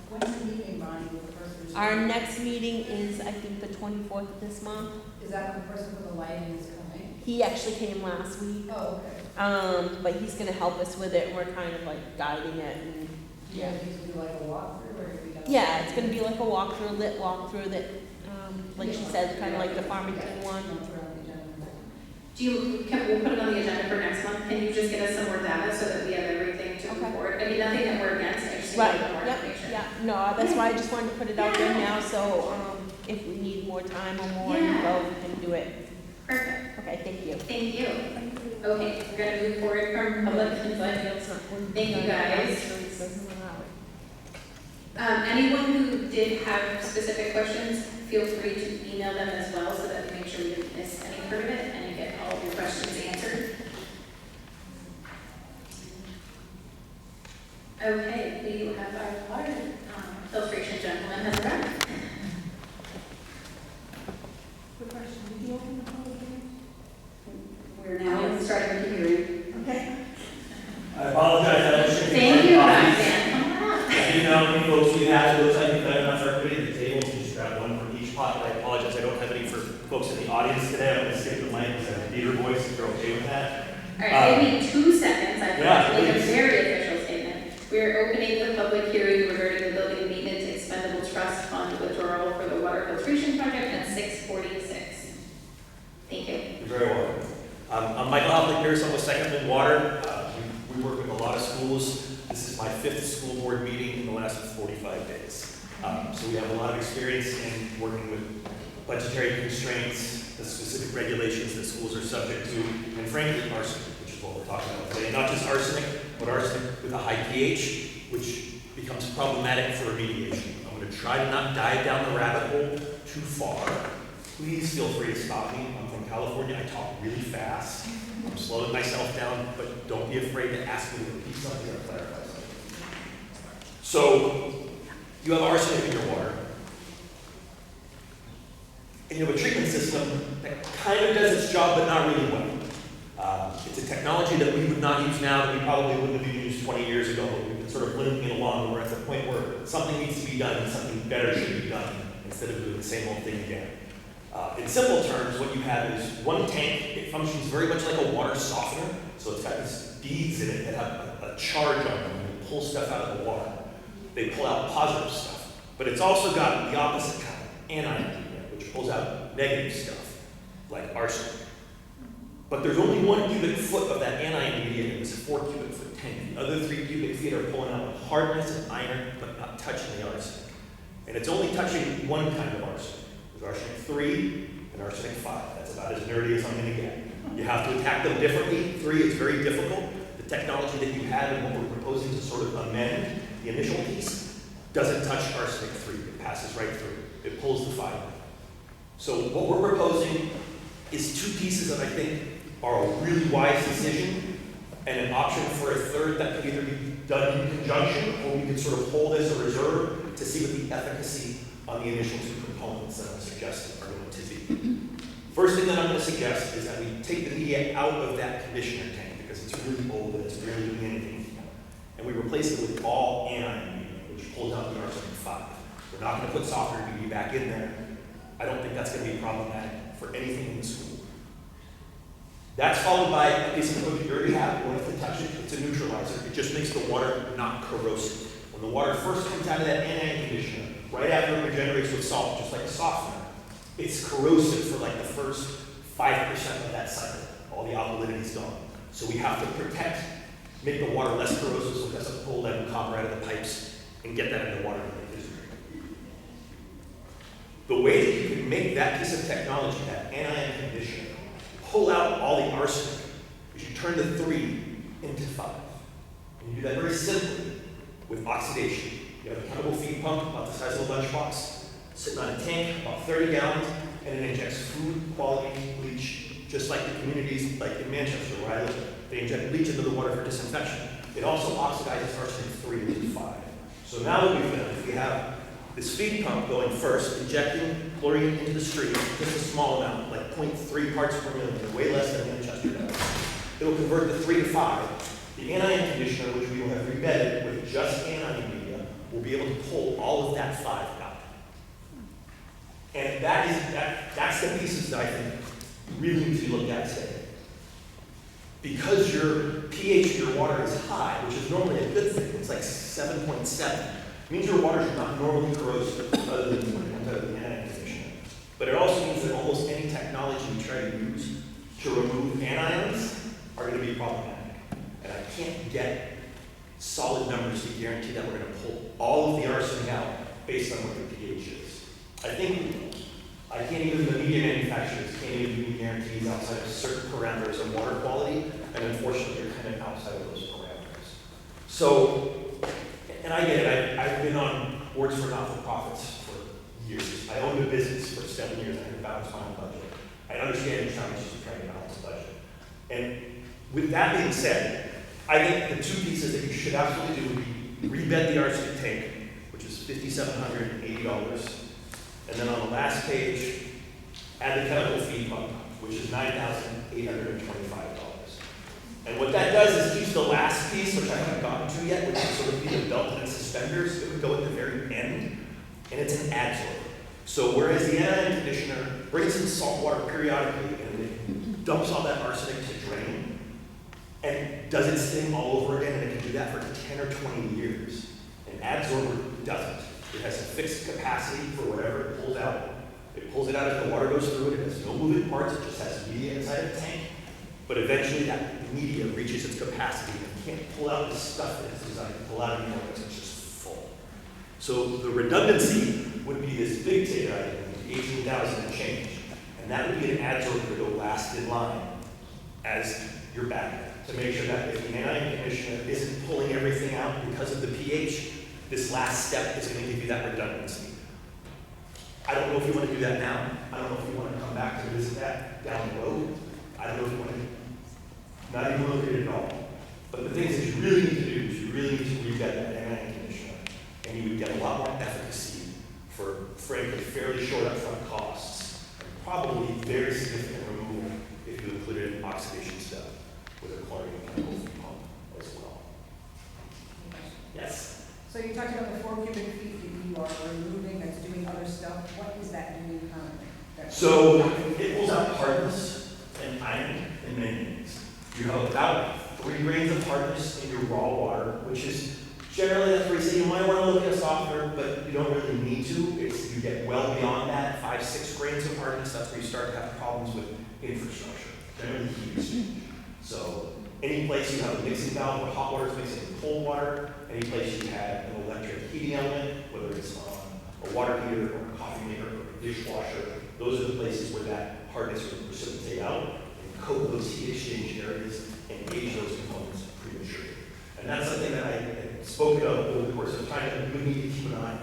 When's the meeting, Bonnie, with the person? Our next meeting is, I think, the 24th of this month. Is that when the person for the lighting is coming? He actually came last week, Oh, okay. but he's gonna help us with it, and we're kind of like guiding it, and, Yeah, these will be like a walkthrough, or if we don't? yeah, it's gonna be like a walkthrough, lit walkthrough that, like she said, kind of like the Farmington one. Don't throw out the agenda. We'll put it on the agenda for next month, can you just get us some more data so that we have everything to move Okay. forward? I mean, nothing that we're against, I just need a Right, little more yep, information. yeah, no, that's why I just wanted to put it out there now, so, if we need more time or more info, we can do it. Perfect, Okay, thank you. thank you. Okay, we're gonna move forward from public input. Thank you, guys. Anyone who did have specific questions, feel free to email them as well so that we make sure we didn't miss any part of it and you get all of your questions answered. Okay, we have our water filtration gentleman has arrived. Quick question, did you open the public hearing? We're now starting the hearing. Okay. I apologize, I was. Thank you, Roxanne. Come on up. I didn't how many folks we had. It looks like we've got enough for everybody at the table. So just grab one from each pot. But I apologize, I don't have any for folks in the audience today. I'm going to skip the mic because I have a theater voice, if you're okay with that. All right, give me 2 seconds. I'd Yeah, like to make a please. very official statement. We are opening the public hearing regarding the building maintenance expendable trust fund withdrawal for the water filtration project at 6:46. Thank you. You're very welcome. I'm Michael Hopley Pierce. I'm with Second Wind Water. We work with a lot of schools. This is my 5th school board meeting in the last 45 days. So we have a lot of experience in working with budgetary constraints, the specific regulations that schools are subject to, and frankly, arsenic, which is what we're talking about today. Not just arsenic, but arsenic with a high pH, which becomes problematic for remediation. I'm going to try to not dive down the rabbit hole too far. Please feel free to stop me. I'm from California. I talk really fast. I'm slowing myself down, but don't be afraid to ask me to repeat something or clarify something. So, you have arsenic in your water. And you have a treatment system that kind of does its job, but not really well. It's a technology that we would not use now, that we probably wouldn't have used 20 years ago, but we've been sort of limping it along, and we're at the point where something needs to be done, and something better should be done, instead of doing the same old thing again. In simple terms, what you have is one tank. It functions very much like a water softener, so it's got these beads in it that have a charge on them, and they pull stuff out of the water. They pull out positive stuff, but it's also got the opposite kind, anion media, which pulls out negative stuff, like arsenic. But there's only 1 cubic foot of that anion media in this 4 cubic foot tank. The other 3 cubic feet are pulling out the hardness of iron, but not touching the arsenic. And it's only touching one kind of arsenic. There's arsenic 3 and arsenic 5. That's about as nerdy as I'm going to get. You have to attack them differently. 3 is very difficult. The technology that you have and what we're proposing to sort of amend, the initial piece, doesn't touch arsenic 3. It passes right through. It pulls the 5. So what we're proposing is 2 pieces that I think are a really wise decision, and an option for a third that could either be done in conjunction, or we could sort of hold as a reserve to see what the efficacy on the initial 2 components that I'm suggesting are going to be. First thing that I'm going to suggest is that we take the media out of that conditioner tank, because it's really old and it's barely doing anything, and we replace it with all anion media, which pulls out the arsenic 5. We're not going to put softener media back in there. I don't think that's going to be problematic for anything in the school. That's followed by a piece of equipment you already have. You don't have to touch it. It's a neutralizer. It just makes the water not corrosive. When the water first comes out of that anion conditioner, right after it regenerates with salt, just like a softener, it's corrosive for like the first 5% of that cycle. All the alkalinity is gone. So we have to protect, make the water less corrosive so it doesn't pull lead and copper out of the pipes and get that in the water that is drink. The way that you can make that piece of technology, that anion conditioner, pull out all the arsenic is you turn the 3 into 5. And you do that very simply with oxidation. You have a chemical feed pump about the size of a lunchbox, sitting on a tank, about 30 gallons, and it injects food quality bleach, just like the communities like in Manchester where I live. They inject bleach into the water for disinfection. It also oxidizes arsenic 3 into 5. So now what we've done is we have this feed pump going first, injecting chlorine into the stream, just a small amount, like 0.3 parts per million, way less than Manchester does. It'll convert the 3 to 5. The anion conditioner, which we will have rebedded with just anion media, will be able to pull all of that 5 out. And that's the pieces that I think really need to be looked at today. Because your pH of your water is high, which is normally a good thing, it's like 7.7. Means your water is not normally corrosive other than when it comes out of the anion conditioner. But it also means that almost any technology we try to use to remove anions are going to be problematic. And I can't get solid numbers to guarantee that we're going to pull all of the arsenic out based on what the pH is. I can't even, the media manufacturers can't even give me guarantees outside of certain parameters of water quality, and unfortunately you're kind of outside of those parameters. So, and I get it, I've been on boards for not-for-profits for years. I owned a business for 7 years. I had to balance my own budget. I understand the challenges of trying to balance a budget. And with that being said, I think the 2 pieces that you should absolutely do would be rebed the arsenic tank, which is $5,780. And then on the last page, add the chemical feed pump, which is $9,825. And what that does is keeps the last piece, which I haven't gotten to yet, which is sort of be the belt and suspenders. It would go at the very end, and it's an adsorber. So whereas the anion conditioner brings in salt water periodically and it dumps all that arsenic to drain, and does its thing all over again, and it can do that for 10 or 20 years. An adsorber doesn't. It has a fixed capacity for whatever it pulls out. It pulls it out as the water goes through it. It has no moving parts. It just has media inside of the tank. But eventually that media reaches its capacity and can't pull out the stuff that it's designed to pull out anymore because it's just full. So the redundancy would be this big ticket item, 18,000 and change. And that would be an adsorber that will last in line as your backup to make sure that if the anion conditioner isn't pulling everything out because of the pH, this last step is going to give you that redundancy. I don't know if you want to do that now. I don't know if you want to come back to visit that down the road. I don't know if you want to not even look at it at all. But the things that you really need to do is you really need to revet that anion conditioner, and you would get a lot more efficacy for, frankly, fairly short upfront costs, and probably very significant removal if you included an oxidation step with a chlorine chemical pump as well. Yes? So you talked about the 4 cubic feet that you are removing that's doing other stuff. What is that doing currently? So it pulls out hardness and iron and manganese. You have about 3 grains of hardness in your raw water, which is generally, that's where you say you might want to look at a softener, but you don't really need to. It's, you get well beyond that, 5-6 grains of hardness. That's where you start to have problems with infrastructure, generally heat exchange. So any place you have a mixing valve where hot water is mixing with cold water, any place you have an electric heating element, whether it's on a water heater or a coffee maker or a dishwasher, those are the places where that hardness will precipitate out and coat those heat exchange areas and age those components prematurely. And that's something that I had spoken of over the course of time that we need to keep an eye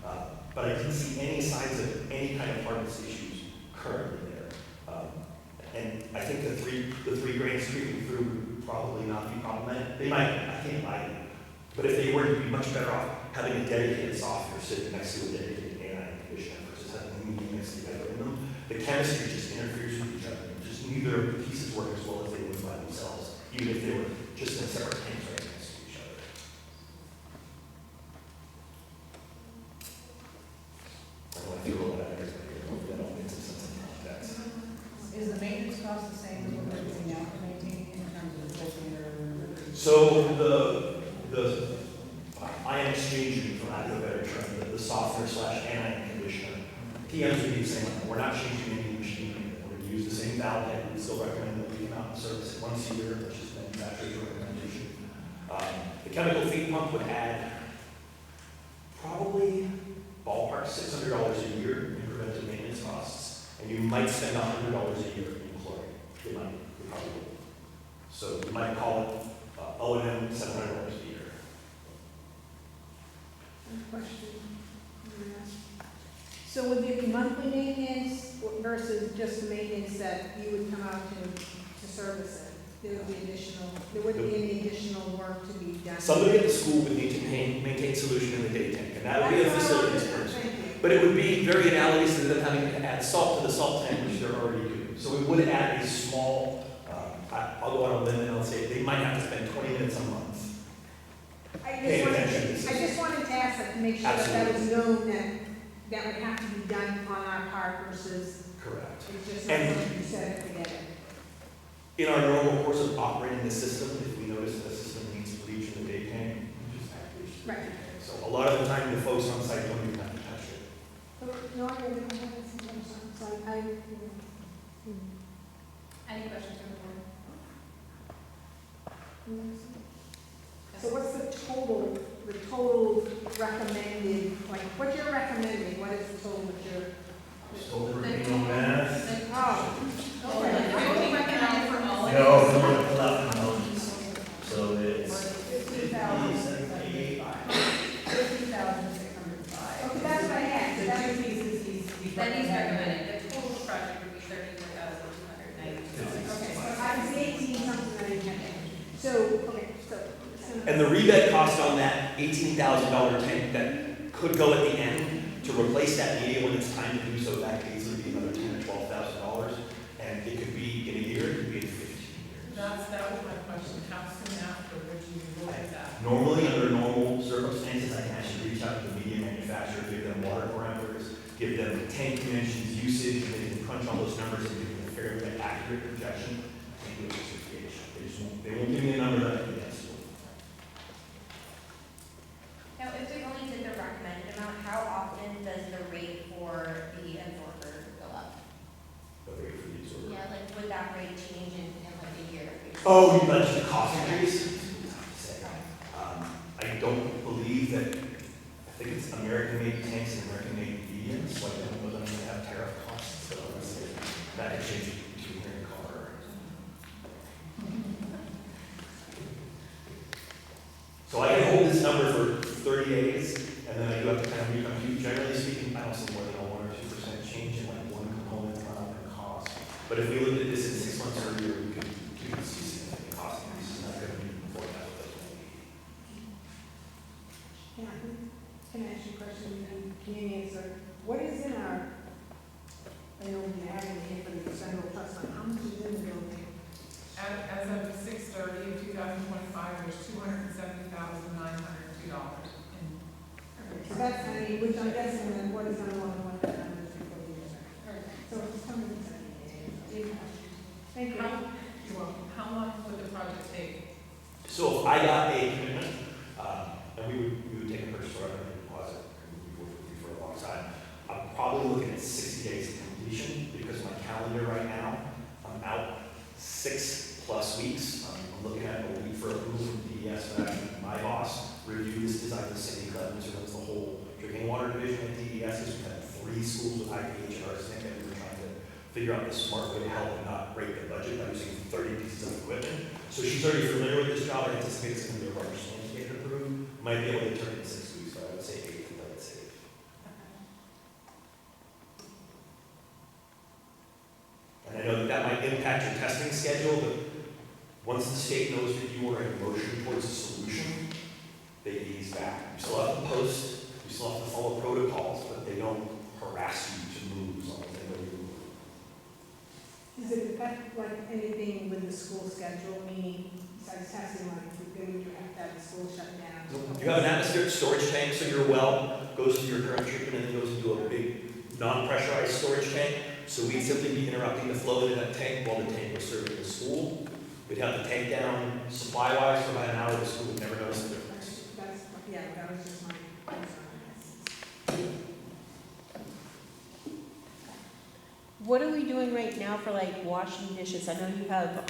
on. But I didn't see any signs of any kind of hardness issues currently there. And I think the three grains creeping through would probably not be problematic. They might, I can't lie to you. But if they were, you'd be much better off having a dedicated softener sitting next to a dedicated anion conditioner versus having them meeting next together in them. The chemistry just interferes with each other. Just neither pieces work as well as they would by themselves, even if they were just in separate tanks right next to each other. I don't want to throw that out there, but hopefully that all makes sense in context. Is the maintenance cost the same as what we're doing now for maintaining in terms of filtering or? So ion exchange, for lack of a better term, the softener / anion conditioner, PMs would be the same. We're not changing any machinery. We're going to use the same valve head. We still recommend that we come out and service it once a year, which is manufacturer's recommendation. The chemical feed pump would add probably ballpark $600 a year in preventive maintenance costs, and you might spend $100 a year in chlorine. You probably would. So you might call it O&M $700 a year. Question. So would there be monthly maintenance versus just the maintenance that you would come out to service it? There wouldn't be any additional work to be done? Somebody at the school would need to maintain solution in the day tank, and that would be a facilities person. But it would be very analogous to them having to add salt to the salt tank, which they're already doing. So we would add a small, I'll go on a limb and I'll say they might have to spend 20 minutes a month. I just wanted to ask that to make sure that was known that would have to be done on our part versus. Correct. It's just not something you said and forget it. In our normal course of operating the system, if we notice that the system needs bleach in the day tank, we just add bleach to the day tank. So a lot of the time, the folks on site don't even have to touch it. No, I really don't have this. So Any questions from the board? So what's the total recommended, like, what you're recommending, what is the total that you're? Over math. Oh. We recommend for all of No, we want to pull out components. So it's 50,605. Okay, that's what I had. So that two pieces that he's recommending. The total project would be $34,292. okay, so I was 18 something that I didn't have. So, okay, so. And the rebate cost on that $18,000 tank that could go at the end to replace that media when it's time to do so, that could easily be another $10,000 or $12,000. And it could be in a year, it could be in 15 years. That was my question, how soon after would you look at that? Normally, under normal circumstances, I can actually reach out to the media manufacturer, give them water parameters, give them the tank dimensions, usage, and they can crunch all those numbers and give them a fairly accurate projection. And do a certification. They won't give me a number that I can guess. Now, if we only did the recommended amount, how often does the rate for the absorber go up? The rate for the absorber. Yeah, like would that rate change in like a year? Oh, you mentioned the cost increase? Tough to say. I don't believe that, I think it's American-made tanks and American-made mediums, so I don't know that I'm gonna have tariff costs, so that could change between here and Colorado. So I can hold this number for 30 days, and then I do have to kind of recompute. Generally speaking, I don't see more than a 1 or 2% change in like one component in cost. But if we looked at this in 6 months or a year, we could see significant cost increases, and that's going to be before that. Can I ask you a question, and can you answer? What is in our, I know we have in here for the general trust fund, how much is in the building? As of 6/30 of 2025, there's $270,902 in. So that's, I mean, which I'm guessing that what is on one that numbers before the year. So it's coming in 70 days. Thank you. You're welcome. How long would the project take? So if I got a commitment, and we would take a purchase order and deposit, and we've worked with you for a long time, I'm probably looking at 60 days of completion, because my calendar right now, I'm out 6+ weeks. I'm looking at a week for approval from DES, but actually my boss reviewed this design with Cindy Clemens, who runs the whole drinking water division at DES. We had 3 schools with IPH and RSNC, and we were trying to figure out the smart way to help and not break the budget by using 30 pieces of equipment. So she's already familiar with this job. I anticipate it's going to be a rubber stamp to get it approved. Might be able to turn it in 6 weeks, but I would say 8 to play it safe. And I know that that might impact your testing schedule, but once the state knows that you are in motion towards a solution, they ease back. You still have to post, you still have to follow protocols, but they don't harass you to move as long as they know you move. Does it affect like anything with the school schedule, meaning, besides testing, like, when you have to have the school shut down? You have an atmospheric storage tank, so your well goes to your current treatment and then goes into a big non-pressurized storage tank. So we'd simply be interrupting the flow in that tank while the tank was serving the school. We'd have the tank down supply-wise for about an hour. The school would never notice the difference. That's, yeah, that was just my concern. What are we doing right now for like washing dishes? I know you have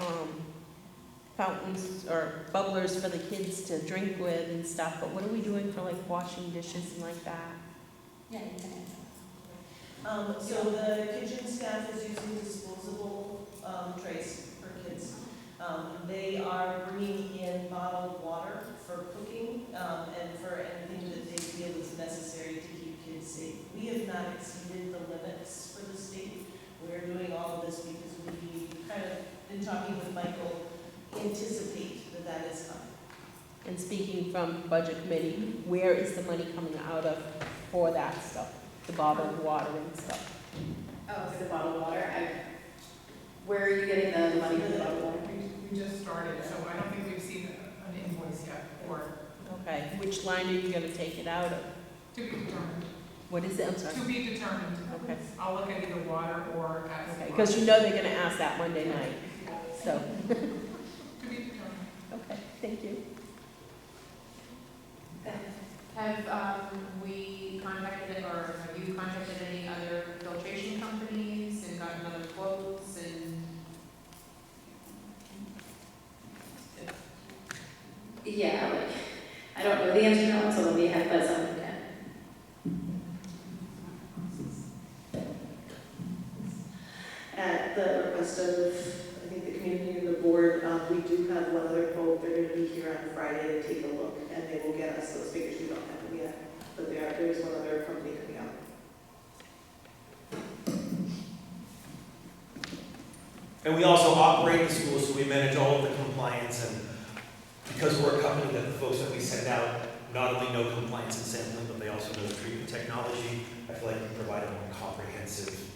fountains or bubblers for the kids to drink with and stuff, but what are we doing for like washing dishes and like that? Yeah, you can answer. So the kitchen staff is using disposable trays for kids. They are bringing in bottled water for cooking and for anything that they feel is necessary to keep kids safe. We have not exceeded the limits for the state. We're doing all of this because we kind of, in talking with Michael, anticipate that that is coming. And speaking from budget committee, where is the money coming out of for that stuff? The bottled water and stuff? Oh, for the bottled water, where are you getting the money for the bottled water? We just started, so I don't think we've seen an invoice yet for it. Okay, which line are you gonna take it out of? To be determined. What is it, I'm sorry? To be determined. Okay, I'll look at either water or at. okay, because you know they're gonna ask that Monday night, so, To be determined. okay, thank you. Have we contacted, or have you contacted any other filtration companies and gotten other quotes and? Yeah, like, I don't know the answer to that, so let me have that someone can. At the request of, I think, the community and the board, we do have one other quote. They're gonna be here on Friday to take a look, and they will get us those figures. We don't have them yet, but there is one other company coming out. And we also operate the schools, so we manage all of the compliance, and because we're a company that the folks that we send out not only know compliance and sampling, but they also know the treatment technology, I feel like we provide a more comprehensive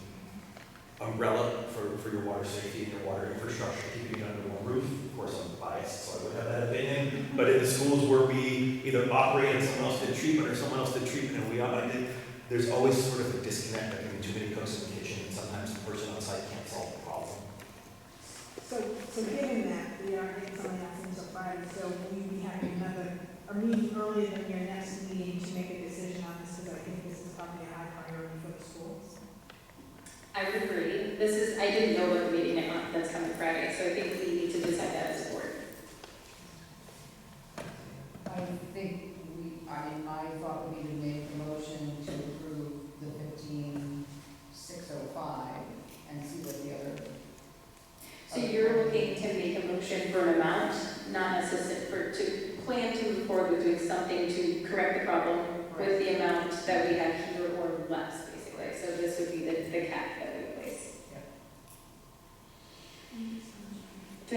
umbrella for your water safety and your water infrastructure, keeping it under one roof. Of course, I'm biased, so I would have that opinion. But in the schools where we either operate and someone else did treatment or someone else did treatment and we did, there's always sort of a disconnect between too many cooks in the kitchen, and sometimes the person on site can't solve the problem. So given that, we are getting something else in so Friday, so will you be having a meeting earlier than your next meeting to make a decision on this, because I think this is probably a high priority for the schools? I would agree. I didn't know about the meeting that's coming Friday, so I think we need to decide that as a board. I think I thought we would make a motion to approve the 15,605 and see what the other. So you're looking to make a motion for an amount, not necessarily to plan to move forward with doing something to correct the problem with the amount that we have here or less, basically. So this would be the cap that we place. Do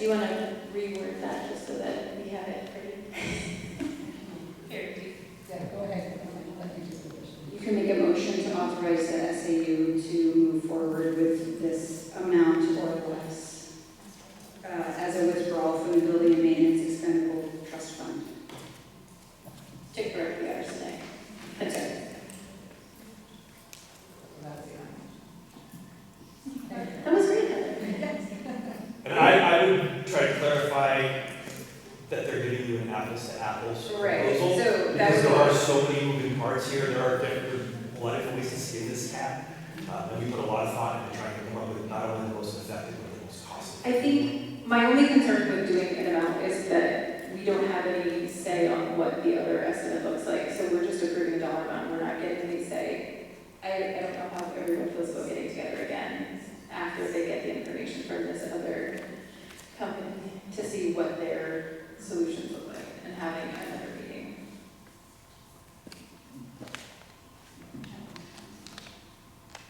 you want to reword that just so that we have it pretty? Here, Yeah, go ahead. Let me do the question. You can make a motion to authorize the SAU to move forward with this amount or less as a withdrawal from the Building and Maintenance Expendable Trust Fund. to correct the errors today. That's it. That's the That was great, Heather. And I would try to clarify that they're giving you an apples to apples Right, proposal. so Because that's there are so many moving parts here, there are a lot of different ways to skin this cat. And we put a lot of thought into trying to come up with not only the most effective, but the most cost I effective. think my only concern with doing an amount is that we don't have any say on what the other estimate looks like. So we're just approving a dollar amount, we're not getting any say. I don't know how everyone feels about getting together again after they get the information from this other company to see what their solutions look like and having another meeting.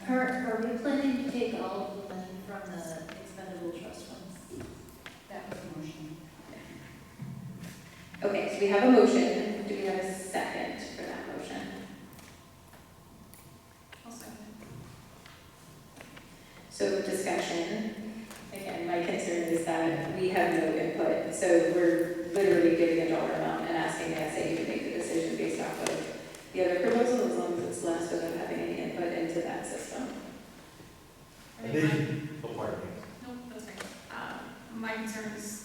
Are we planning to take all of the money from the expendable trust funds? That was the motion. Okay, so we have a motion. Do we have a second for that motion? I'll second. So discussion, again, my concern is that we have no input. So we're literally giving a dollar amount and asking the SAU to make the decision based off of the other proposal, as long as it's less without having any input into that system. And then, oh, pardon me. No, that's fine. My concern is,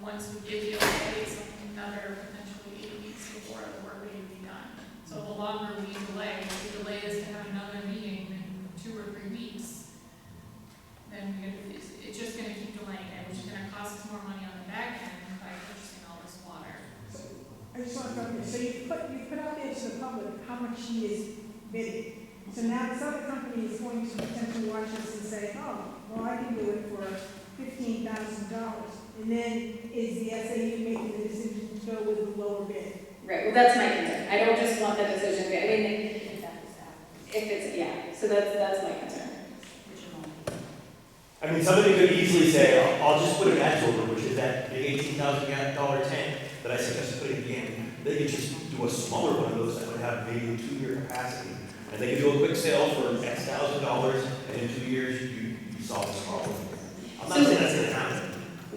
once we give you it's another potentially 8 weeks before the work may be done. So the longer we delay, if we delay this to have another meeting in 2 or 3 weeks, then it's just gonna keep delaying it, which is gonna cost us more money on the back end by purchasing all this water. I just want to know, so you put out there to the public how much she is bidding. So now this other company is going to potentially watch this and say, oh, well, I can do it for $15,000. And then is the SAU making the decision to go with the lower bid? Right, well, that's my concern. I don't just want the decision, I mean, if it's, yeah, so that's my concern. I mean, somebody could easily say, I'll just put an edge over, which is that big $18,000 tank that I suggested putting at the end. They could just do a smaller one of those that would have maybe a 2-year capacity. And they could do a quick sale for X thousand dollars, and in 2 years, you solve this problem. I'm not saying that's gonna happen.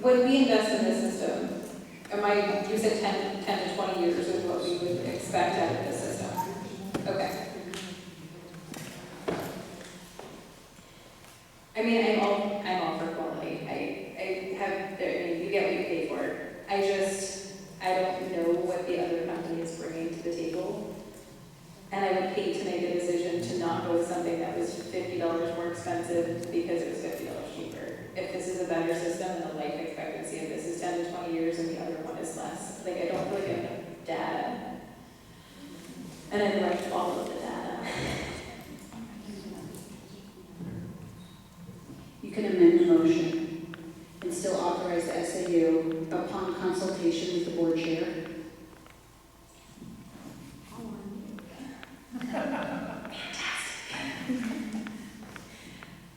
When we invest in this system, you said 10 to 20 years is what we would expect out of the system? Okay. I mean, I'm all for quality. You get what you pay for. I don't know what the other company is bringing to the table. And I would hate to make a decision to not go with something that was $50 more expensive because it was $50 cheaper. If this is a better system and the life expectancy of this is 10 to 20 years and the other one is less, I don't feel like I have enough data. And I'd like to follow the data. You can amend the motion and still authorize the SAU upon consultation with the board chair.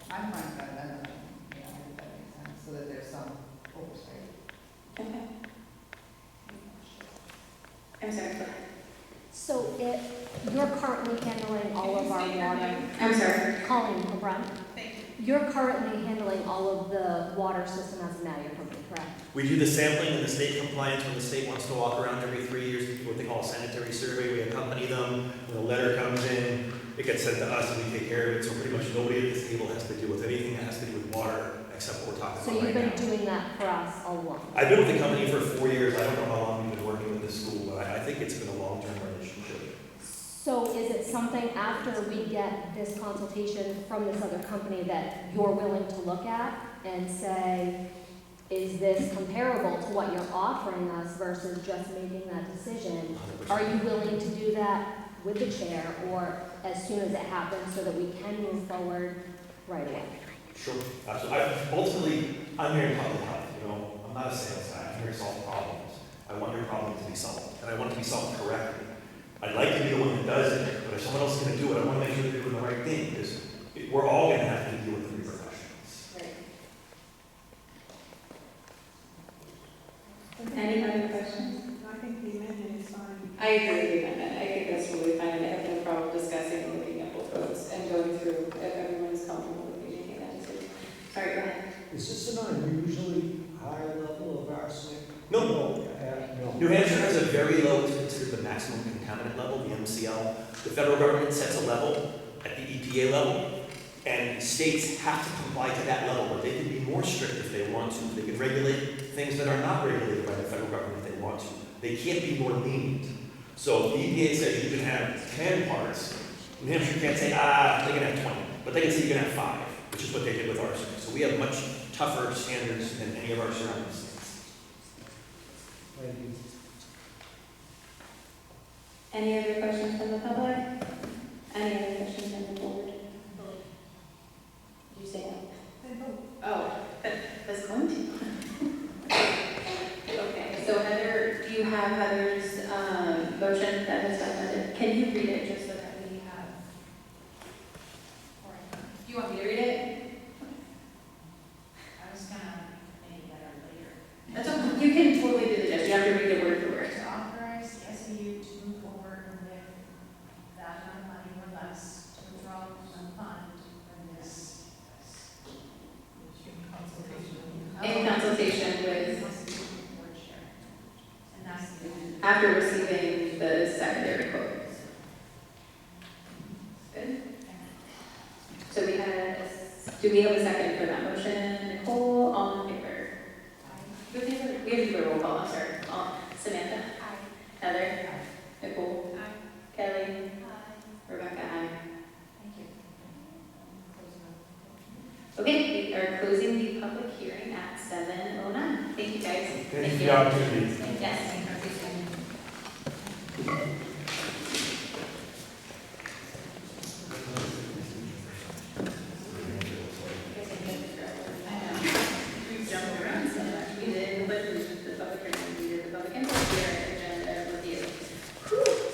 I'm fine with that, I don't know. Yeah, I think that makes sense, so that there's some oversight. Okay. I'm sorry, go ahead. So you're currently handling all of our water. I'm sorry. Colleen LeBrun. Thank you. You're currently handling all of the water system as of now, your company, correct? We do the sampling and the state compliance when the state wants to walk around every 3 years to do what they call a sanitary survey. We accompany them. When a letter comes in, it gets sent to us and we take care of it. So pretty much nobody at this table has to deal with anything that has to do with water except what we're talking So about you've right been now. doing that for us all along? I've been with the company for 4 years. I don't know how long we've been working with this school, but I think it's been a long-term relationship. So is it something after we get this consultation from this other company that you're willing to look at and say, is this comparable to what you're offering us versus just making that decision? 100%. Are you willing to do that with the chair or as soon as it happens so that we can move forward right away? Sure, absolutely. I'm here in public health, you know. I'm not a sales guy. I'm here to solve problems. I want your problem to be solved, and I want it to be solved correctly. I'd like to be the one that does it, but if someone else is going to do it, I want to make sure they're doing the right thing, because we're all going to have to deal with the repercussions. Any other questions? I think the amendment is fine. I agree with the amendment. I think that's really fine. I have no problem discussing and looking at both votes and going through if everyone is comfortable with making that decision. Sorry, go ahead. Is this an unusually high level of arsenic? No. No. New Hampshire has a very low, it's considered the maximum contaminant level, the MCL. The federal government sets a level at the EPA level, and states have to comply to that level, but they can be more strict if they want to. They can regulate things that are not regulated by the federal government if they want to. They can't be more lenient. So if the EPA says you can have 10 parts, New Hampshire can't say, they can have 20, but they can say you can have 5, which is what they did with arsenic. So we have much tougher standards than any of our surrounding states. Thank you. Any other questions from the public? Any other questions from the board? Did you say that? Oh, that's going to. Okay, so Heather, do you have Heather's motion that has been amended? Can you read it just so that we have? Do you want me to read it? I was gonna make that later. That's okay. You can totally do the gesture. You have to read it word for word. To authorize the SAU to move forward with that amount of money or less to withdraw from fund from this. In consultation with, Board chair. And that's the. after receiving the secondary quotes. Good. So we had, do we have a second for that motion? Nicole, all in favor? We have to do a roll call, I'm sorry. Samantha? Aye. Heather? Nicole? Aye. Kelly? Aye. Rebecca, aye. Thank you. Okay, we are closing the public hearing at 7:09. Thank you, guys. Thank you for the opportunity. Yes. We jumped around so much. We did the public hearing, we did the public input, agenda review.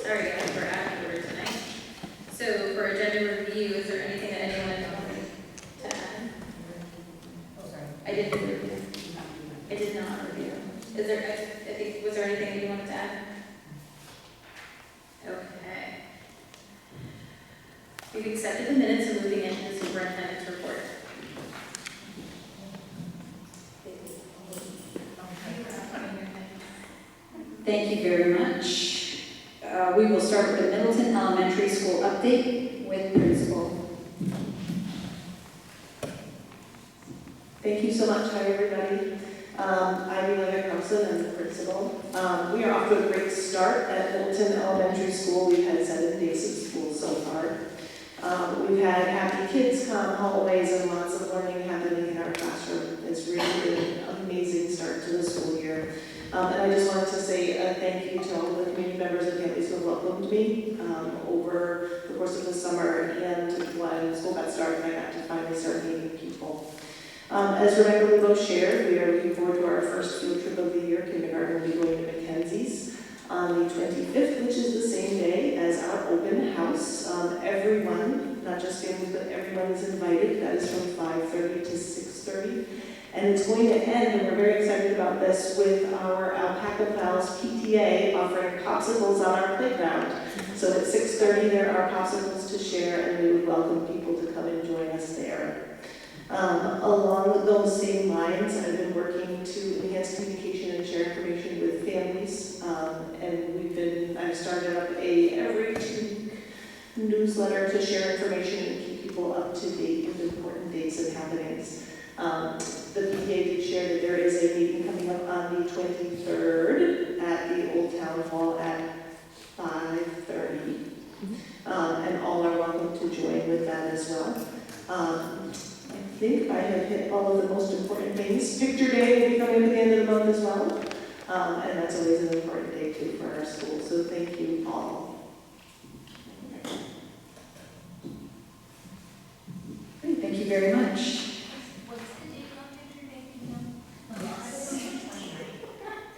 Sorry guys, we're out of order tonight. So for agenda review, is there anything that anyone wanted to add? I didn't review. I did not review. Is there, I think, was there anything that you wanted to add? Okay. We've accepted the minutes and moving into the superintendent's report. Thank you very much. We will start with the Middleton Elementary School update with principal. Thank you so much. Hi, everybody. I'm Elaine Carlson, I'm the principal. We are off to a great start at Middleton Elementary School. We've had 7 days of school so far. We've had happy kids come, hallways, and lots of learning happening in our classroom. It's really been an amazing start to the school year. And I just wanted to say a thank you to all the community members and families who have welcomed me over the course of the summer and when school got started and I got to finally start meeting people. As Rebecca Lugo shared, we are looking forward to our first field trip of the year. Kindergarten will be going to Mackenzie's on the 25th, which is the same day as our open house. Everyone, not just families, but everyone is invited. That is from 5:30 to 6:30. And it's going to end, and we're very excited about this, with our Alpaca Pals PTA offering popsicles on our playground. So at 6:30 there are popsicles to share, and we would welcome people to come and join us there. Along those same lines, I've been working to enhance communication and share information with families, and I've started up a every 2-week newsletter to share information and keep people up to date with important dates and happenings. The PTA did share that there is a meeting coming up on the 23rd at the Old Town Hall at 5:30. And all are welcome to join with that as well. I think I have hit all of the most important things. Picture Day will be coming at the end of the month as well. And that's always an important day too for our school. So thank you all. Great, thank you very much. What's the date on Picture Day again? Yes.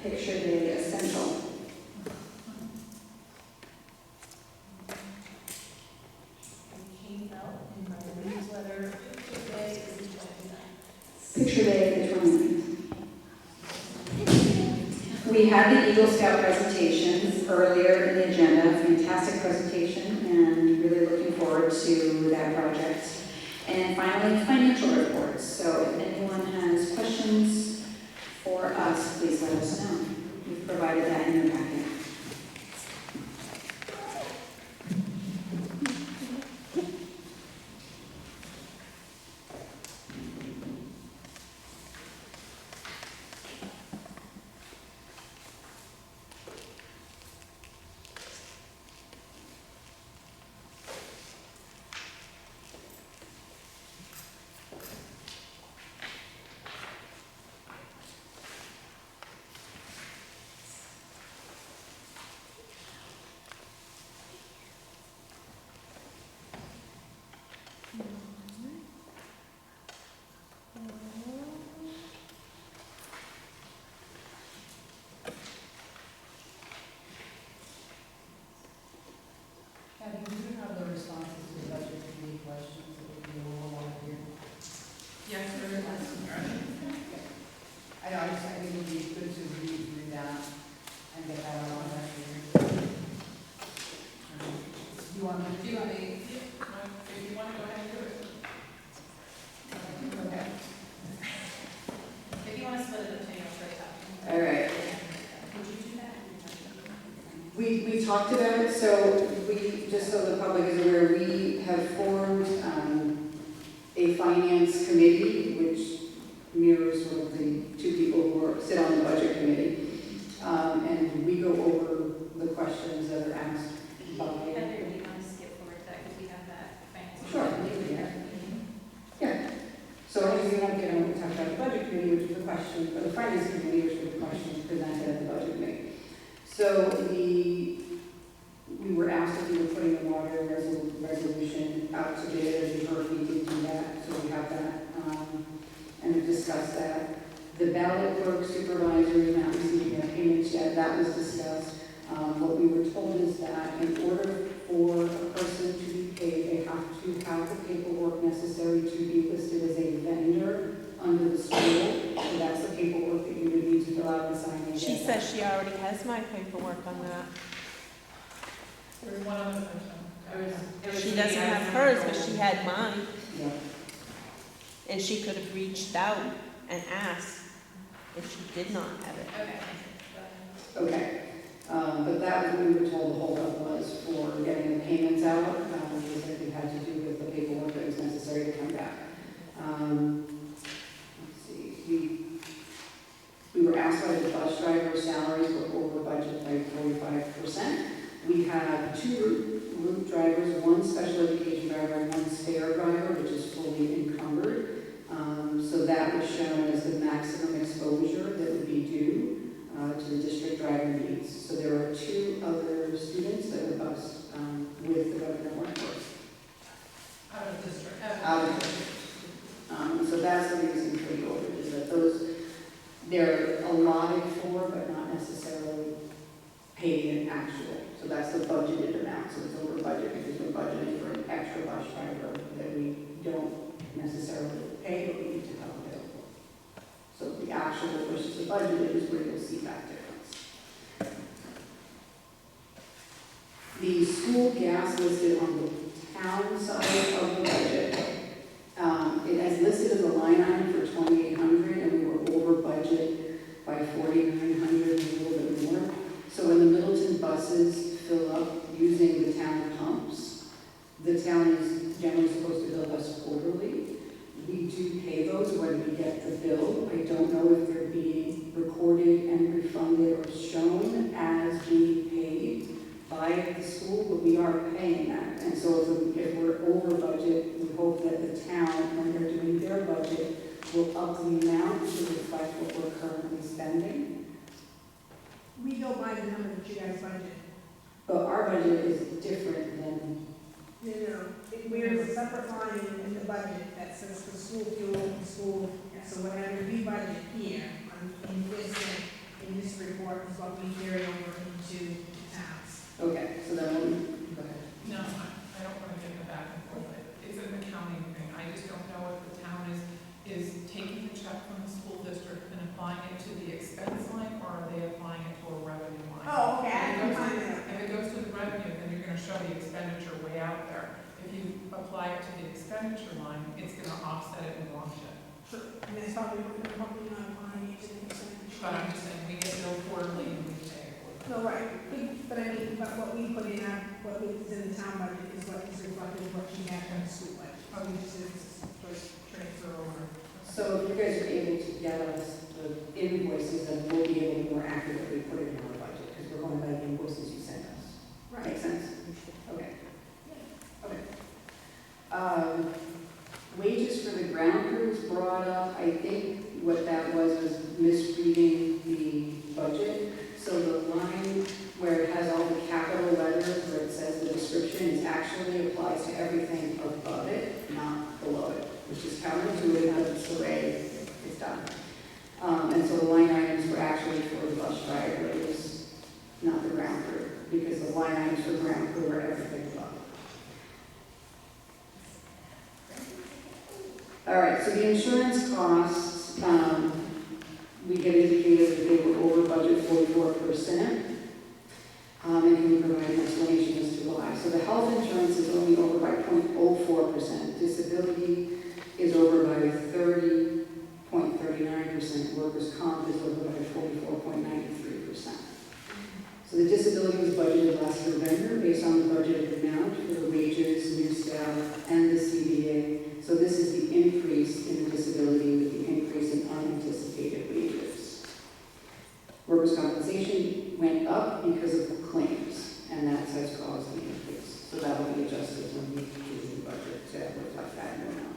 Picture Day Essential. It came out in my newsletter today, is the 29th. Picture Day the 29th. We had the Eagle Scout presentation earlier in the agenda, fantastic presentation, and really looking forward to that project. And finally, financial reports. So if anyone has questions for us, please let us know. We've provided that in your packet. Kathy, do you have the responses to the budget committee questions that would be a little more here? Yes, there is. I think it would be good to read through that and get that on record. You want me to do it? If you want to go ahead and do it. Okay. If you want to split it up, take it straight up. All right. Would you do that? We talked about it, so we, just so the public is aware, we have formed a finance committee, which mirrors sort of the two people who sit on the budget committee. And we go over the questions that are asked by. Heather, do you want to skip forward to that because we have that finance? Sure. Yeah. So if we won't get on to talk about the budget committee, which is the question, or the finance committee, which is the questions presented at the budget committee. So we were asked if we were putting a water resolution out to bid, as you heard, we did do that, so we have that, and we discussed that. The ballot clerk supervisor is not receiving their payments yet, that was discussed. What we were told is that in order for a person to be paid, they have to have the paperwork necessary to be listed as a vendor under the school. So that's the paperwork that you would need to fill out and sign. And She get says she already has my paperwork on that. There's one other person. She doesn't have hers, but she had mine. Yeah. And she could have reached out and asked if she did not have it. Okay. Okay. But that was what we were told the holdup was for getting the payments out, because it had to do with the paperwork that was necessary to come back. Let's see, we were asked by the bus driver salaries were over budget by 45%. We have 2 route drivers, 1 special education driver, and 1 spare driver, which is fully encumbered. So that was shown as the maximum exposure that would be due to the district driver needs. So there are 2 other students that were bused with the government workforce. Out of the district. Out of the district. So that's the reason for the overage, is that they're allotted for, but not necessarily paid in actual. So that's the budgeted amount, so it's over budget because we're budgeting for an extra bus driver that we don't necessarily pay, but we need to have available. school gas listed on the town side of the budget. It has listed as a line item for 2,800, and we were over budget by 4,900 and a little bit more. So when the Middleton buses fill up using the town pumps, the town is generally supposed to bill us quarterly. We do pay those when we get the bill. I don't know if they're being recorded and refunded or shown as being paid by the school, but we are paying that. And so if we're over budget, we hope that the town, when they're doing their budget, will up the amount to reflect what we're currently spending. We go by the number that you guys budget. But our budget is different than, We're a separate line in the budget that says for school fuel and school, so whatever we budget here, in this report is what we carry over into the towns. okay, so then go ahead. No, I don't want to get in the back and forth. It's an accounting thing. I just don't know if the town is taking the check from the school district and applying it to the expense line, or are they applying it to a revenue line? Oh, okay, I can find that. If it goes to the revenue, then you're gonna show the expenditure way out there. If you apply it to the expenditure line, it's gonna offset it and wash it. And that's probably not applying it to the expenditure. But I'm just saying, we get billed quarterly and we pay quarterly. No, right, but I mean, but what we put in what is in the town budget is what is reflected, what you have in the school budget. So we just transfer over. So if you guys are able to get us the invoices, then we'll be able to more accurately put it in our budget, because we're going by the invoices you sent us. Right. Make sense? Okay. Okay. Wages for the ground crews brought up. I think what that was misreading the budget. So the line where it has all the capital letters, where it says the description, is actually applies to everything above it, not below it, which is counterintuitive, but it's the way it's done. And so the line items were actually for the bus drivers, not the ground crew, because the line items for ground crew are everything above. All right, so the insurance costs, we had indicated that they were over budget 44%. And can we provide an explanation as to why? So the health insurance is only over by 0.04%. Disability is over by 30.39%. Workers' comp is over by 44.93%. So the disability was budgeted last November based on the budgeted amount for the wages, new staff, and the CBA. So this is the increase in the disability with the increase in unanticipated wages. Workers' compensation went up because of the claims, and that has caused the increase. So that will be adjusted when we do the budget to reflect that new amount.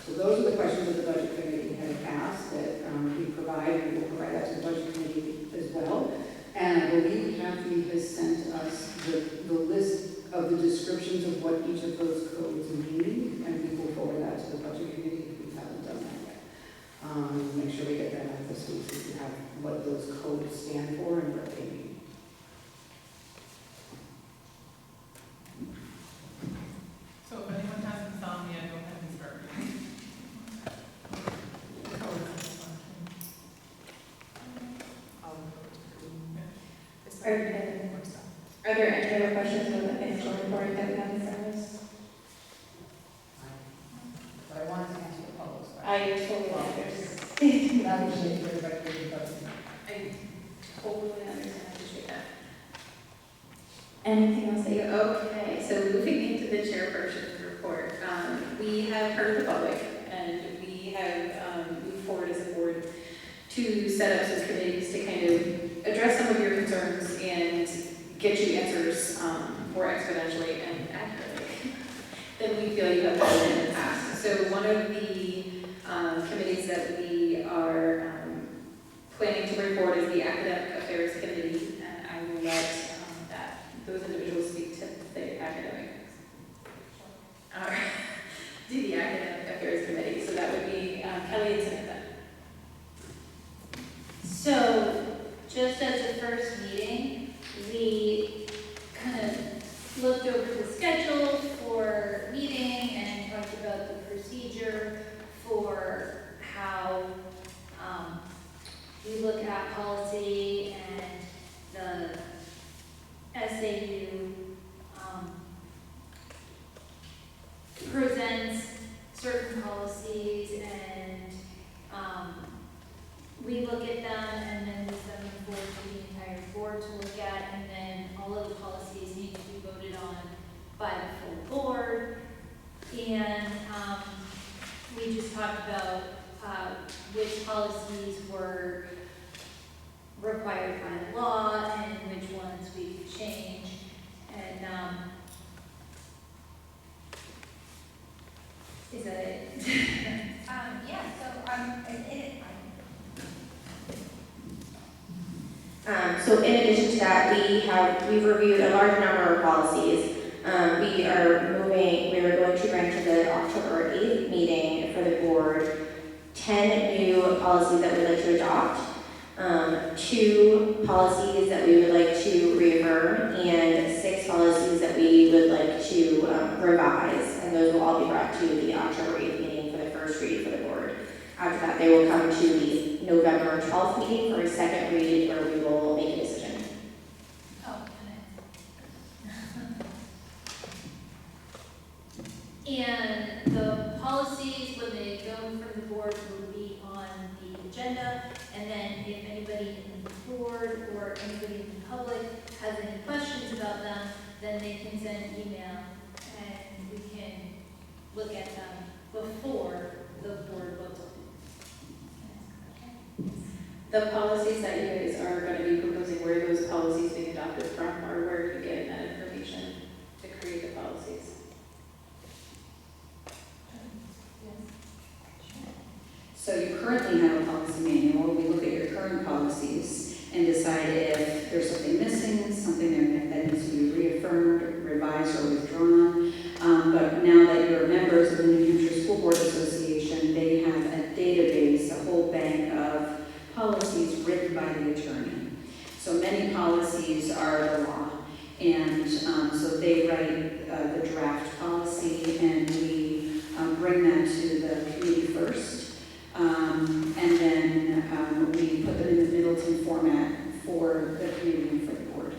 So those are the questions that the budget committee had asked that we provide, and we'll provide that to the budget committee as well. And I believe Kathy has sent us the list of the descriptions of what each of those codes mean, and we will forward that to the budget committee if we haven't done that yet. Make sure we get that out this week so we have what those codes stand for and what they mean. So if anyone has insomnia, go ahead and start reading. Are there any other questions on the financial report that we have in front of us? But I wanted to answer the public's question. I totally understand. That was it, everybody read the budget. I totally understand, I appreciate that. Anything else that you, okay, so moving into the chairperson's report, we have heard the public, and we have moved forward as a board to set up some committees to kind of address some of your concerns and get you answers more exponentially and accurately than we feel you have done in the past. So one of the committees that we are planning to bring forward is the Academic Affairs Committee, and I will let those individuals speak to the academic, to the Academic Affairs Committee. So that would be Kelly and Samantha. So, just as a first meeting, we kind of looked over the schedule for meeting and talked about the procedure for how we look at policy and the we've reviewed a large number of policies. We are going to bring to the October 8th meeting for the board 10 new policies that we'd like to adopt, 2 policies that we would like to reaffirm, and 6 policies that we would like to revise, and those will all be brought to the October 8th meeting for the first read for the board. After that, they will come to the November 12th meeting for a second read where we will make a decision. Oh, and the policies, when they go from the board, will be on the agenda. And then if anybody in the board or anybody in the public has any questions about them, then they can send an email and we can look at them before the board votes on them. The policies that you guys are going to be proposing, where are those policies being adopted from, or where are you getting that information to create the policies? So you currently have a policy manual. We look at your current policies and decide if there's something missing, something that needs to be reaffirmed, revised, or withdrawn. But now that you're members of the New Hampshire School Board Association, they have a database, a whole bank of policies written by the attorney. So many policies are the law. And so they write the draft policy, and we bring that to the committee first. And then we put them in the Middleton format for the committee and for the board.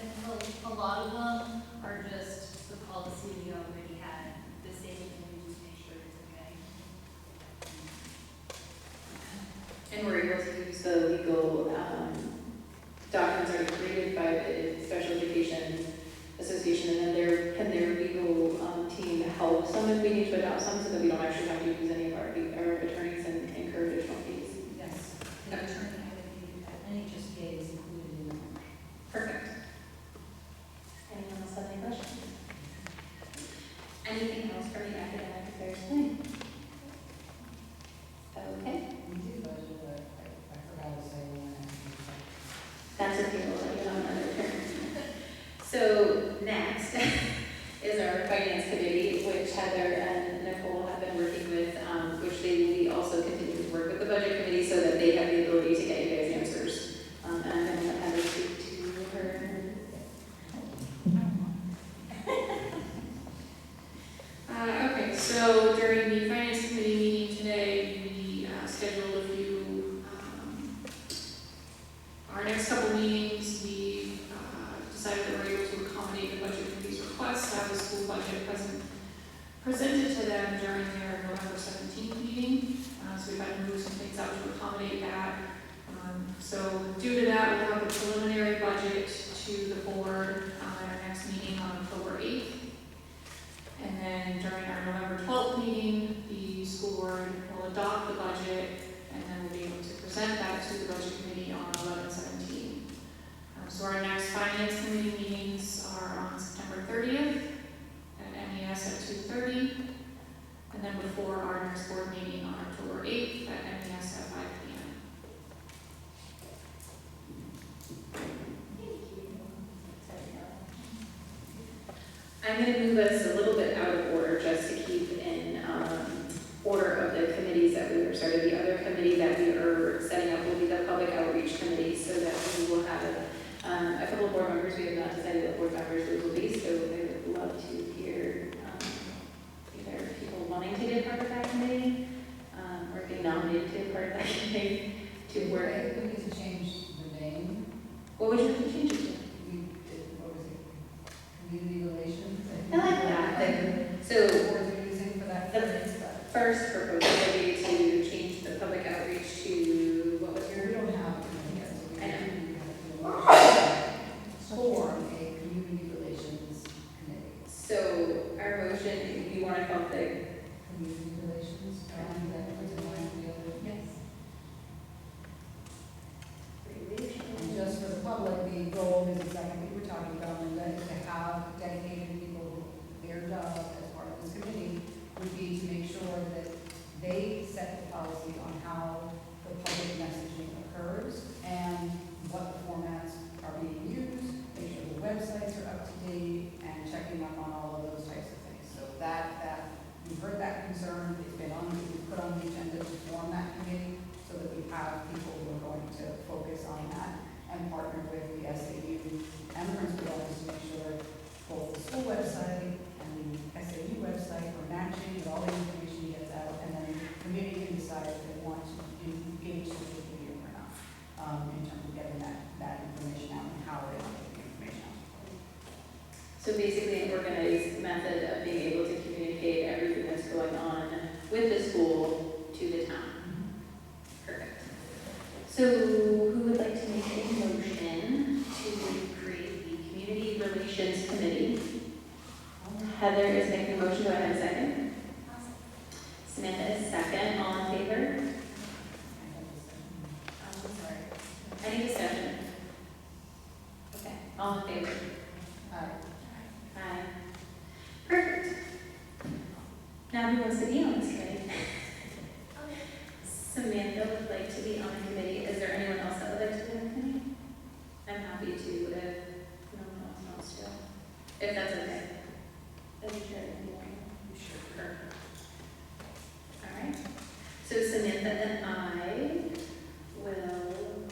And a lot of them are just the policy we already had, the same, and we just make sure it's okay. And we're able to use the legal documents already created by the Special Education Association, and then can their legal team help some if we need to adopt some, so that we don't actually have to use any of our attorneys and incur additional fees. Yes, the attorney NHSBA is included in that. Perfect. Anyone else have any questions? Anything else from the academic affairs plan? Okay. We did budget, but I forgot to say when I That's okay, we'll let you know another turn. So next is our finance committee, which Heather and Nicole have been working with, which they will also continue to work with the budget committee so that they have the ability to get you guys answers. And I'm going to let Heather speak to her. Okay, so during the finance committee meeting today, we scheduled a few, our next couple meetings, we decided that we're able to accommodate the budget committee's request to have the school budget presented to them during their November 17th meeting. So we've had to move some things out to accommodate that. So due to that, we'll have a preliminary budget to the board at our next meeting on October 8th. And then during our November 12th meeting, the school board will adopt the budget, and then we'll be able to present that to the budget committee on 11/17. So our next finance committee meetings are on September 30th at MES at 2:30, and then before our next board meeting on October 8th at MES at 5 p.m. I'm going to move us a little bit out of order just to keep in order of the committees that we were started. The other committee that we are setting up will be the public outreach committee, so that we will have a couple of board members. We have not decided what board members we will be, so I would love to hear either people wanting to be a part of that committee or being nominated to be a part of that committee to work. I think we need to change the name. What would you like to change it to? What was it? Community relations? I like that. websites are up to date and checking up on all of those types of things. So we've heard that concern, it's been we've put on the agenda to form that committee so that we have people who are going to focus on that and partner with the SAU and the principal office to make sure both the school website and the SAU website are matching with all the information gets out, and then the committee can decide if they want to engage the committee or not, in terms of getting that information out and how they want to get the information out. So basically, an organized method of being able to communicate everything that's going on with the school to the town. Perfect. So who would like to make a motion to create the Community Relations Committee? Heather is making a motion. Do I have a second? Samantha is second. All in favor? Sorry. Any discussion? Okay. All in favor? Aye. Perfect. Now who wants to be on this committee? Samantha would like to be on the committee. Is there anyone else that would like to be on the committee? I'm happy to if no one else wants to. If that's okay. That'd be sure. Sure. Perfect. All right. So Samantha and I will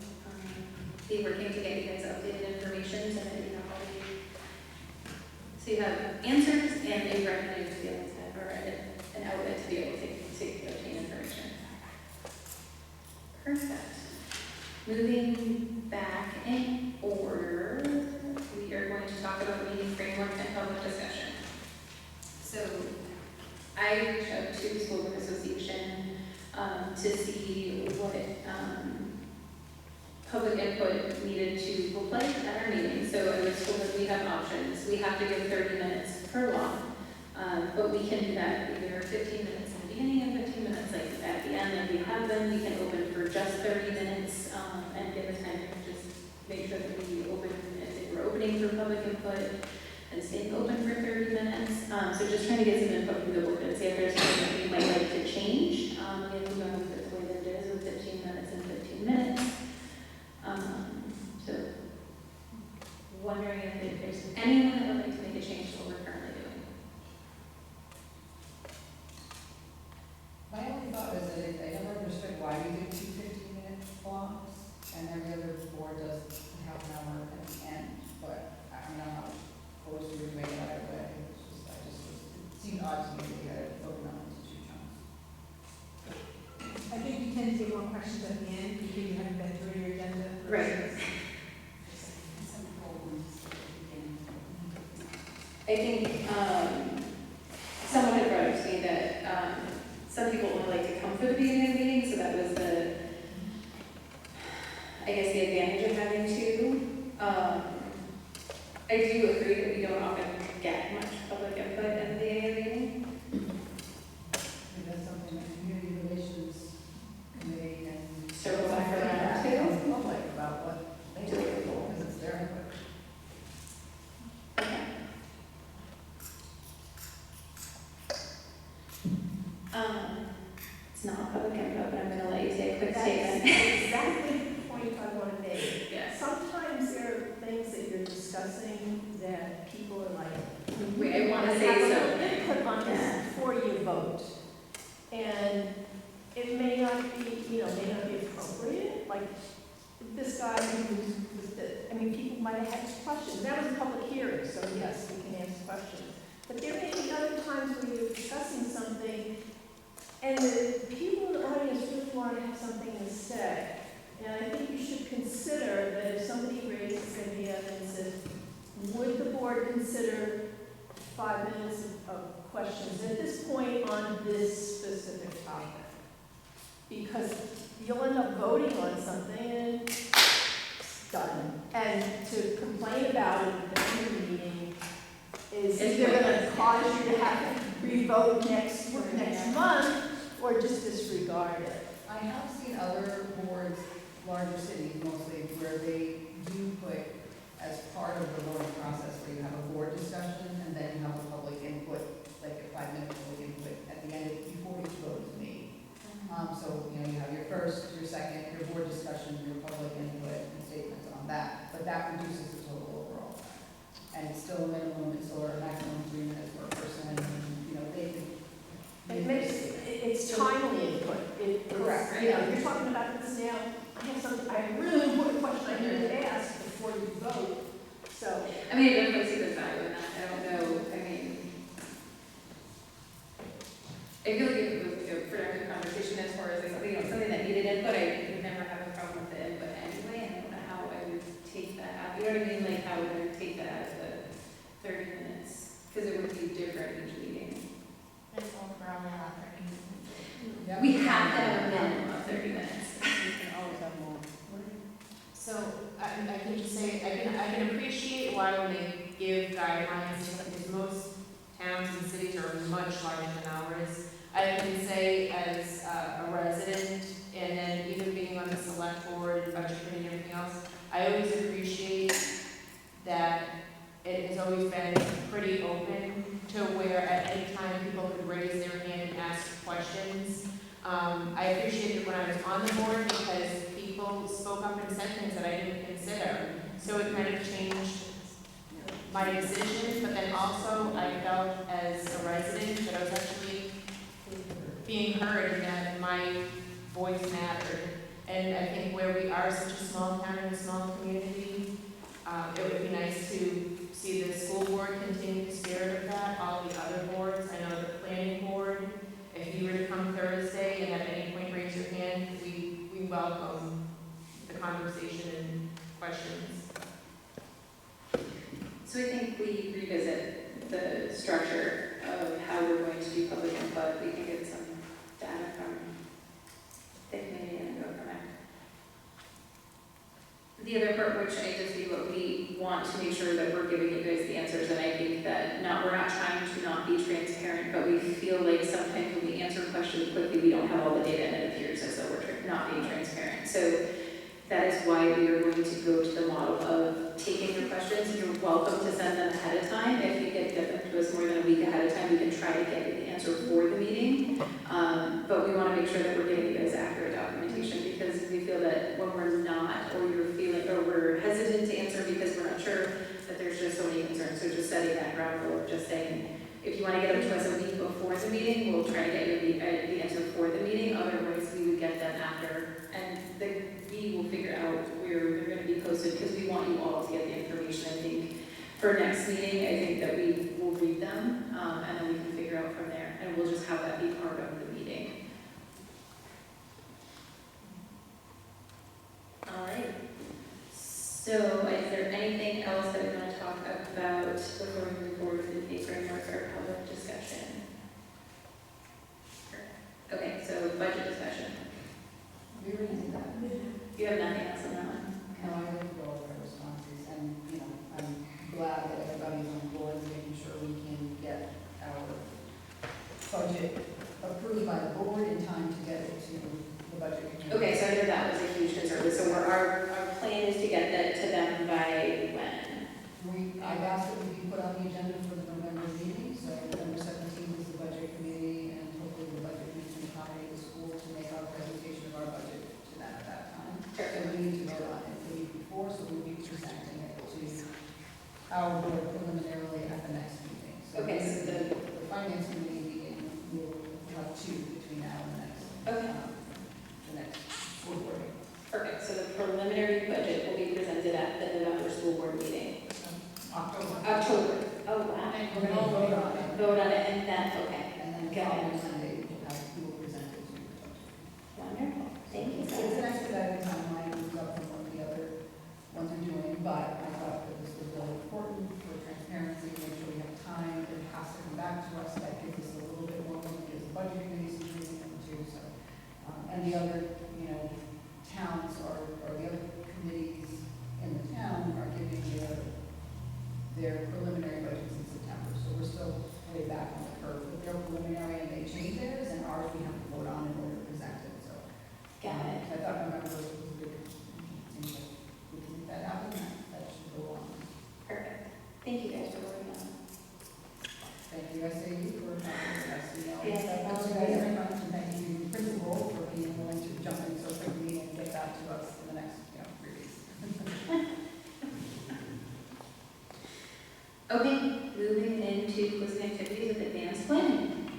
be working to get you guys updated information so that you have all the, so you have answers and a revenue to be able to, or an outlet to be able to obtain information. Perfect. Moving back in order, we are going to talk about meeting framework and public discussion. So I reached out to the School Board Association to see what public input needed to look like at our meeting. So I was told that we have options. We have to give 30 minutes per law, but we can do that either 15 minutes in the beginning and 15 minutes like at the end. Like we have them, we can open for just 30 minutes and give us time to just make sure that we open as if we're opening for public input and staying open for 30 minutes. So just trying to get some input from the board and see if there's something that we might like to change. If we don't leave it the way that it is with 15 minutes and 15 minutes. So wondering if there's anyone that would like to make a change to what we're currently doing. My only thought is that I never understood why we did 2 15-minute blocks, and every other board does half an hour at the end, but I mean, I'm not opposed to doing it either way. It seemed odd to me that we had it broken up into 2 chunks. I think you tend to get more questions at the end because you haven't been through your agenda. Right. I think someone had brought up to me that some people only like to come for the beginning of the meeting, so that was the, I guess, the advantage of having 2. I do agree that we don't often get much public input in the beginning of the meeting. And that's something that community relations committee and Circle back around too. Public about what they do, because it's their input. It's not public input, but I'm going to let you say a quick That's statement. exactly the point I want to make. Yes. Sometimes there are things that you're discussing that people are like, Wait, I want to say something. Put on this before you vote. And it may not be, may not be appropriate. Like this guy I mean, people might have had questions. That was a public hearing, so yes, we can answer questions. But there may be other times when you're discussing something and the people in the audience really want to have something to say. And I think you should consider that if somebody raises an idea and says, would the board consider 5 minutes of questions at this point on this specific topic? Because you'll end up voting on something and it's done. And to complain about it at the end of the meeting is either going to cause you to have to re-vote next month or just disregard it. I have seen other boards, larger cities mostly, where they do put as part of the voting process where you have a board discussion and then you have a public input, like a 5-minute public input at the end before each vote is made. So, you have your first, your second, your board discussion, your public input and statements on that, but that reduces the total overall time. still a minimum, it's or a maximum 3 minutes per person, and, you know, they could. It makes, it's timely input. Correct. You know, if you're talking about this now, I have some, I have a really important question I need to ask before you vote, so. I mean, I definitely see the value in that. I don't know, I mean, I feel like if it was a productive conversation as far as like something, something that needed input, I would never have a problem with the input anyway, and I don't know how I would take that out. You know what I mean? Like, how would I take that out of the 30 minutes? Because it would be different each meeting. It's all gravel out there. Yeah. We have to have a minimum of 30 minutes. You can always have more. So I can just say, I can appreciate why when they give guidelines, because most towns and cities are much larger than ours. I can say as a resident, and then even being on the select board, budget committee and everything else, I always appreciate that it has always been pretty open to where at any time people could raise their hand and ask questions. I appreciated when I was on the board because people spoke up and said things that I didn't consider. So it kind of changed my decision, but then also I felt as a resident that I was actually being heard and that my voice mattered. And I think where we are such a small town and a small community, it would be nice to see the school board continue the spirit of that, all the other boards. I know the planning board, if you were to come Thursday and at any point raise your hand, we welcome the conversation and questions. So I think we revisit the structure of how we're going to do public input. We can get some data from the community and go from there. The other part, which I just feel that we want to make sure that we're giving you guys the answers, and I think that we're not trying to not be transparent, but we feel like sometimes when we answer questions quickly, we don't have all the data and it appears as though we're not being transparent. So that is why we are going to go to the model of taking your questions. You're welcome to send them ahead of time. If you get them to us more than a week ahead of time, we can try to get you the answer for the meeting. But we want to make sure that we're giving you guys accurate documentation, because we feel that when we're not, or you're feeling, or we're hesitant to answer because we're not sure, that there's just so many concerns. So just setting that ground rule of just saying, if you want to get them to us a week before the meeting, we'll try to get you the answer for the meeting. Otherwise, we would get them after, and we will figure out where they're going to be posted, because we want you all to get the information. I think for next meeting, I think that we will read them, and then we can figure out from there, and we'll just have that be part of the meeting. All right. So is there anything else that we want to talk about before we move forward with the framework or public discussion? Okay, so budget discussion. We already did that. You have nothing else on that one? No, I didn't go over our responses, and, you know, I'm glad that everybody's on board, making sure we can get our budget approved by the board in time to get it to the budget committee. Okay, so I know that was a huge concern. So our plan is to get that to them by when? I've asked that we be put on the agenda for the November meeting, so November 17th is the budget committee, and hopefully the budget committee can accommodate the school to make our presentation of our budget to them at that time. So we need to vote on it the week before, so we'll be presenting it to our board preliminarily at the next meeting. So Okay, so the finance committee meeting will have two between now and the next. Okay. The next school board meeting. Perfect. So the preliminary budget will be presented at the November school board meeting. October. Oh, wow. We're going to vote on it. Vote on it, and then, okay. And then Got it. following Sunday, we will present it to you. Wonderful. Thank you It's so an much. expedited timeline, moves up from what the other ones are doing, but I thought that this was really important for transparency, make sure we have time, it has to come back to us, that gives us a little bit more room, because the budget committee is doing them too, so. And the other, you know, towns or the other committees in the town are giving their preliminary budgets in September, so we're still way back on the curve, but they're preliminary and they change theirs, and ours we have to vote on in order to present it, so. Got it. I thought November was a good, seems like we can make that happen, that should go on. Perfect. Thank you guys for working on it. Thank you, SAU, for having us, you know. Yes, Thank you guys very much, and thank you, principal, for being willing to jump in so quickly and get that to us in the next, 3 weeks. Okay, moving into closing activities with advanced planning.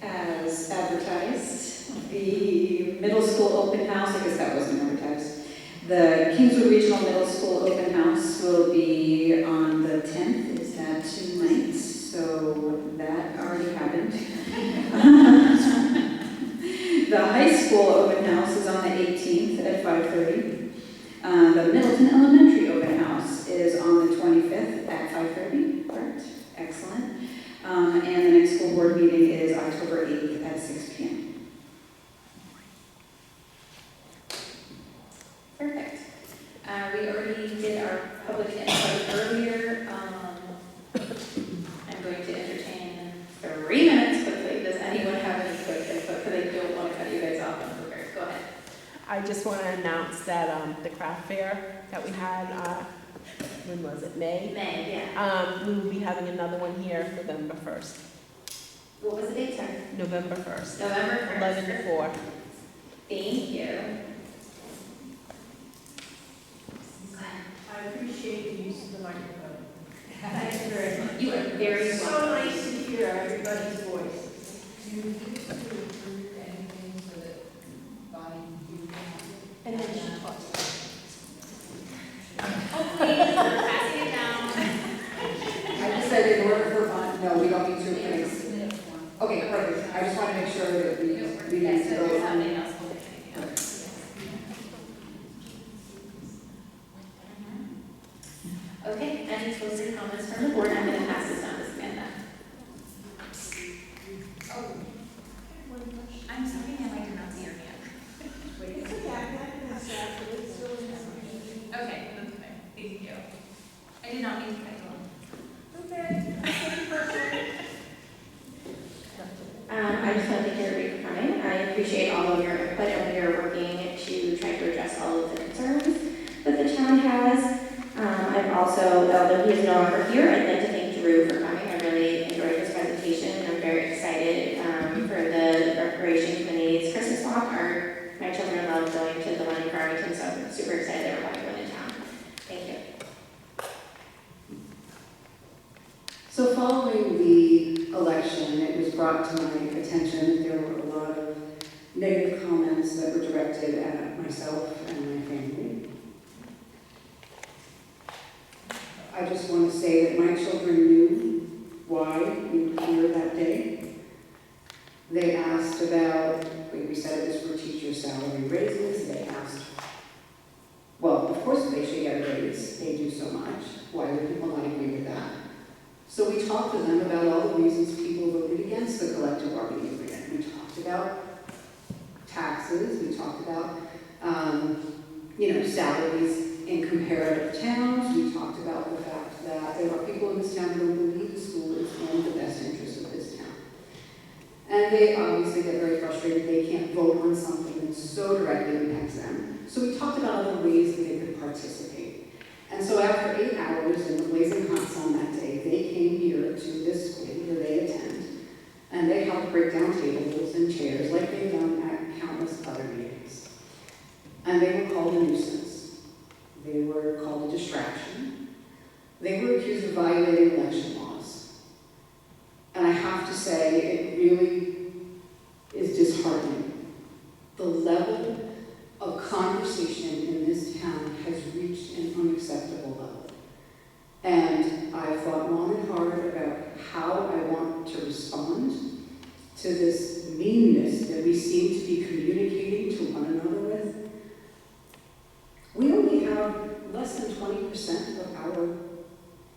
As advertised, the middle school open house, I guess that wasn't advertised. The Kingswood Regional Middle School open house will be on the 10th, is that tonight? So that already happened. The high school open house is on the 18th at 5:30. The Middleton Elementary open house is on the 25th at 5:30, correct? Excellent. And the next school board meeting is October 8th at 6 p.m. Perfect. We already did our public input earlier. I'm going to entertain 3 minutes quickly. Does anyone have any quick input? Because I don't want to cut you guys off unprepared. Go ahead. I just want to announce that the craft fair that we had, when was it, May? May, yeah. We will be having another one here November 1st. What was the date, sorry? November 1st. November 1st. 11 to 4. Thank you. I appreciate the use of the microphone. Thank you very much. You are very welcome. So nice to hear everybody's voice. Do you need to approve anything so that Bonnie, you can? And then she talks. Oh, please, we're passing it down. I just said in order for Bonnie, no, we don't need to approve. Okay, perfect. I just want to make sure that we need to go on. Something else. Okay, any closing comments from the board? I'm going to pass this down to Samantha. I'm sorry, I might not see your hand. Okay, that's fine. Thank you. I did not mean to cut you off. I just want to thank everybody for coming. I appreciate all of your input, and we are working to try to address all of the concerns that the town has. I'm also, although he is no longer here, I'd like to thank Drew for coming. I really enjoyed his presentation, and I'm very excited for the Recreation Committee's Christmas walk. My children love going to the one in Farmington, so I'm super excited that we're having one in town. Thank you. So following the election, it was brought to my attention that there were a lot of negative comments that were directed at myself and my family. I just want to say that my children knew why we were here that day. They asked about, we said it was for teacher salary raises. They asked, well, of course they should get a raise. They do so much. Why would people not agree with that? So we talked to them about all the reasons people voted against the collective bargaining agreement. We talked about taxes. We talked about, salaries in comparative towns. We talked about the fact that there are people in this town who don't believe the school is in the best interest of this town. And they obviously get very frustrated. They can't vote on something that so directly impacts them. So we talked about other ways that they could participate. And so after 8 hours in the blazing hot sun that day, they came here to this school where they attend, and they helped break down tables and chairs like they've done at countless other meetings. And they were called a nuisance. They were called a distraction. They were accused of violating election laws. And I have to say, it really is disheartening. The level of conversation in this town has reached an unacceptable level. And I've thought long and hard about how I want to respond to this meanness that we seem to be communicating to one another with. We only have less than 20% of our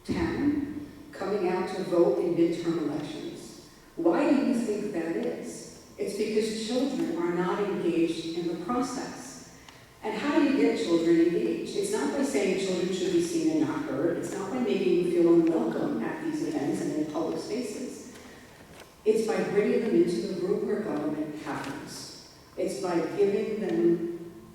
town coming out to vote in midterm elections. Why do you think that is? It's because children are not engaged in the process. And how do you get children engaged? It's not by saying children should be seen and not heard. It's not by making them feel unwelcome at these events and in public spaces. It's by bringing them into the room where government happens. It's by giving them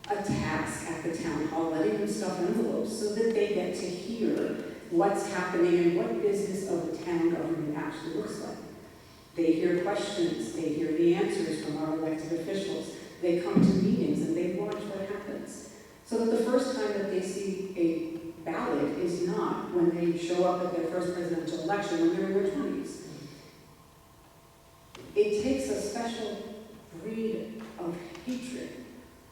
a task at the town hall, letting them stuff envelopes so that they get to hear what's happening and what business of the town government actually looks like. They hear questions, they hear the answers from our elected officials. They come to meetings and they watch what happens. So that the first time that they see a ballot is not when they show up at their first presidential election when they're in their 20s. It takes a special breed of hatred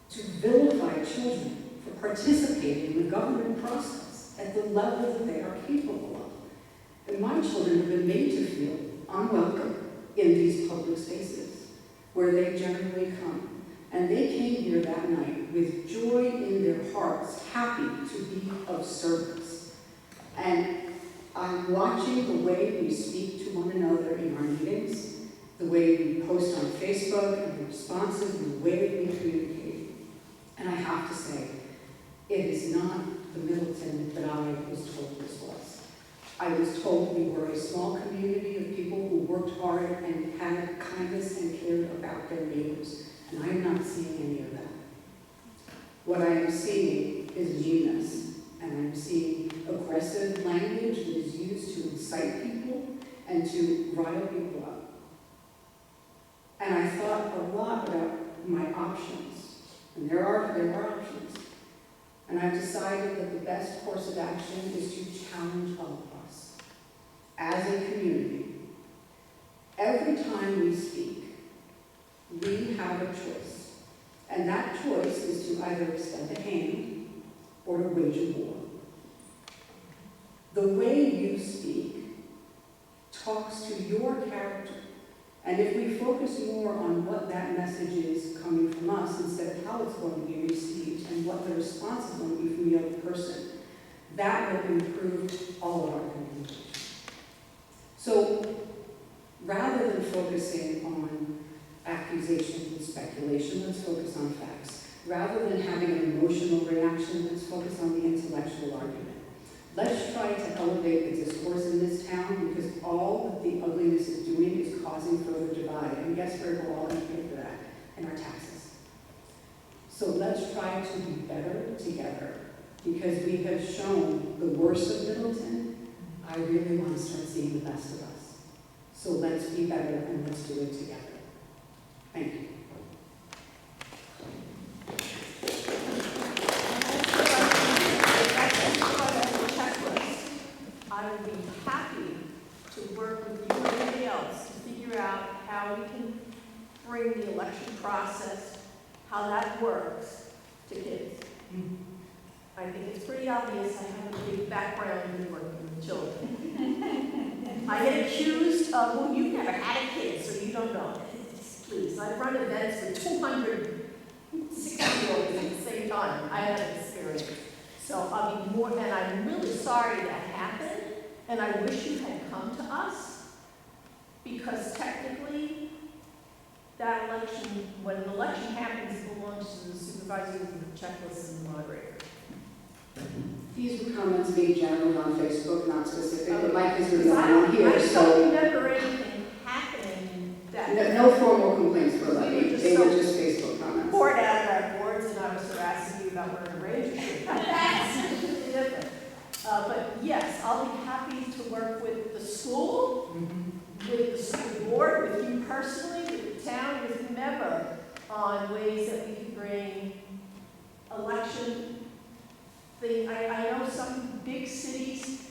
to vilify children for participating in the government process at the level that they are capable of. And my children have been made to feel unwelcome in these public spaces where they generally come. And they came here that night with joy in their hearts, happy to be of service. And I'm watching the way we speak to one another in our meetings, the way we post on Facebook and the responses and the way we communicate. And I have to say, it is not the Middleton that I was told this was. I was told we were a small community of people who worked hard and had kindness and cared about their neighbors. And I am not seeing any of that. What I am seeing is meanness, and I'm seeing aggressive language that is used to incite people and to rile people up. And I thought a lot about my options, and there are options. And I've decided that the best course of action is to challenge all of us as a community. Every time we speak, we have a choice. And that choice is to either extend a hand or to wage a war. The way you speak talks to your character. And if we focus more on what that message is coming from us instead of how it's going to be received and what the response is going to be from the other person, that will improve all of our communication. So rather than focusing on accusations and speculation, let's focus on facts. Rather than having an emotional reaction, let's focus on the intellectual argument. Let's try to elevate the discourse in this town, because all that the ugliness is doing is causing further divide. And guess where we're all going to pay for that? In our taxes. So let's try to be better together, because we have shown the worst of Middleton. I really want to start seeing the best of us. So let's be better and let's do it together. Thank you. I would be happy to work with you and everybody else to figure out how we can bring the election process, how that works to kids. I think it's pretty obvious I have a big background in working with children. I get accused of, well, you've never had a kid, so you don't know. Please, I run events with 200 60-year-olds at the same time. I have experience. So I'll be more, and I'm really sorry that happened, and I wish you had come to us, because technically, that election, when an election happens, it belongs to the supervisors and the checklist and the moderator. These were comments made generally on Facebook, not specific, but my concern is I on here, don't so remember anything happening that. no formal complaints were levied. They were just Facebook comments. Poured out of our boards, and I was harassing you about wearing a ranger suit. That's completely different. But yes, I'll be happy to work with the school, with the school board, with you personally, with the town, with whomever, on ways that we can bring election thing. I know some big cities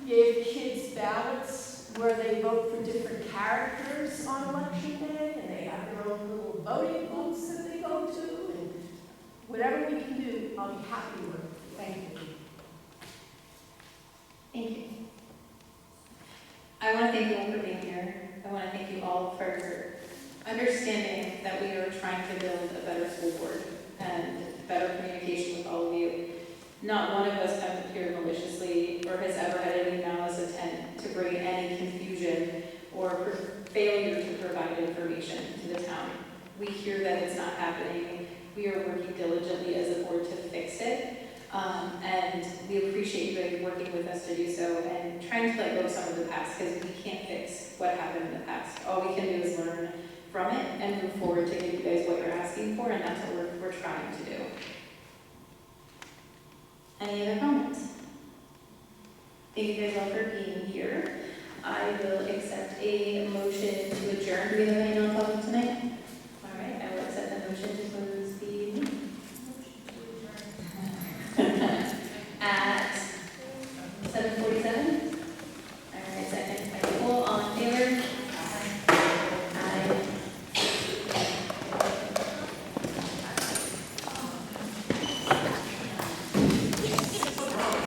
give kids ballots where they vote for different characters on election day, and they have their own little voting booths that they go to, and whatever we can do, I'll be happy to work with you. Thank you. Thank you. I want to thank you all for being here. I want to thank you all for understanding that we are trying to build a better school board and better communication with all of you. Not one of us comes up here maliciously or has ever had any malice intent to bring any confusion or failure to provide information to the town. We hear that it's not happening. We are working diligently as a board to fix it. And we appreciate you guys working with us to do so and trying to let go of some of the past, because we can't fix what happened in the past. All we can do is learn from it and move forward to give you guys what you're asking for, and that's what we're trying to do. Any other comments? Thank you guys all for being here. I will accept a motion to adjourn. Do we have any non-public tonight?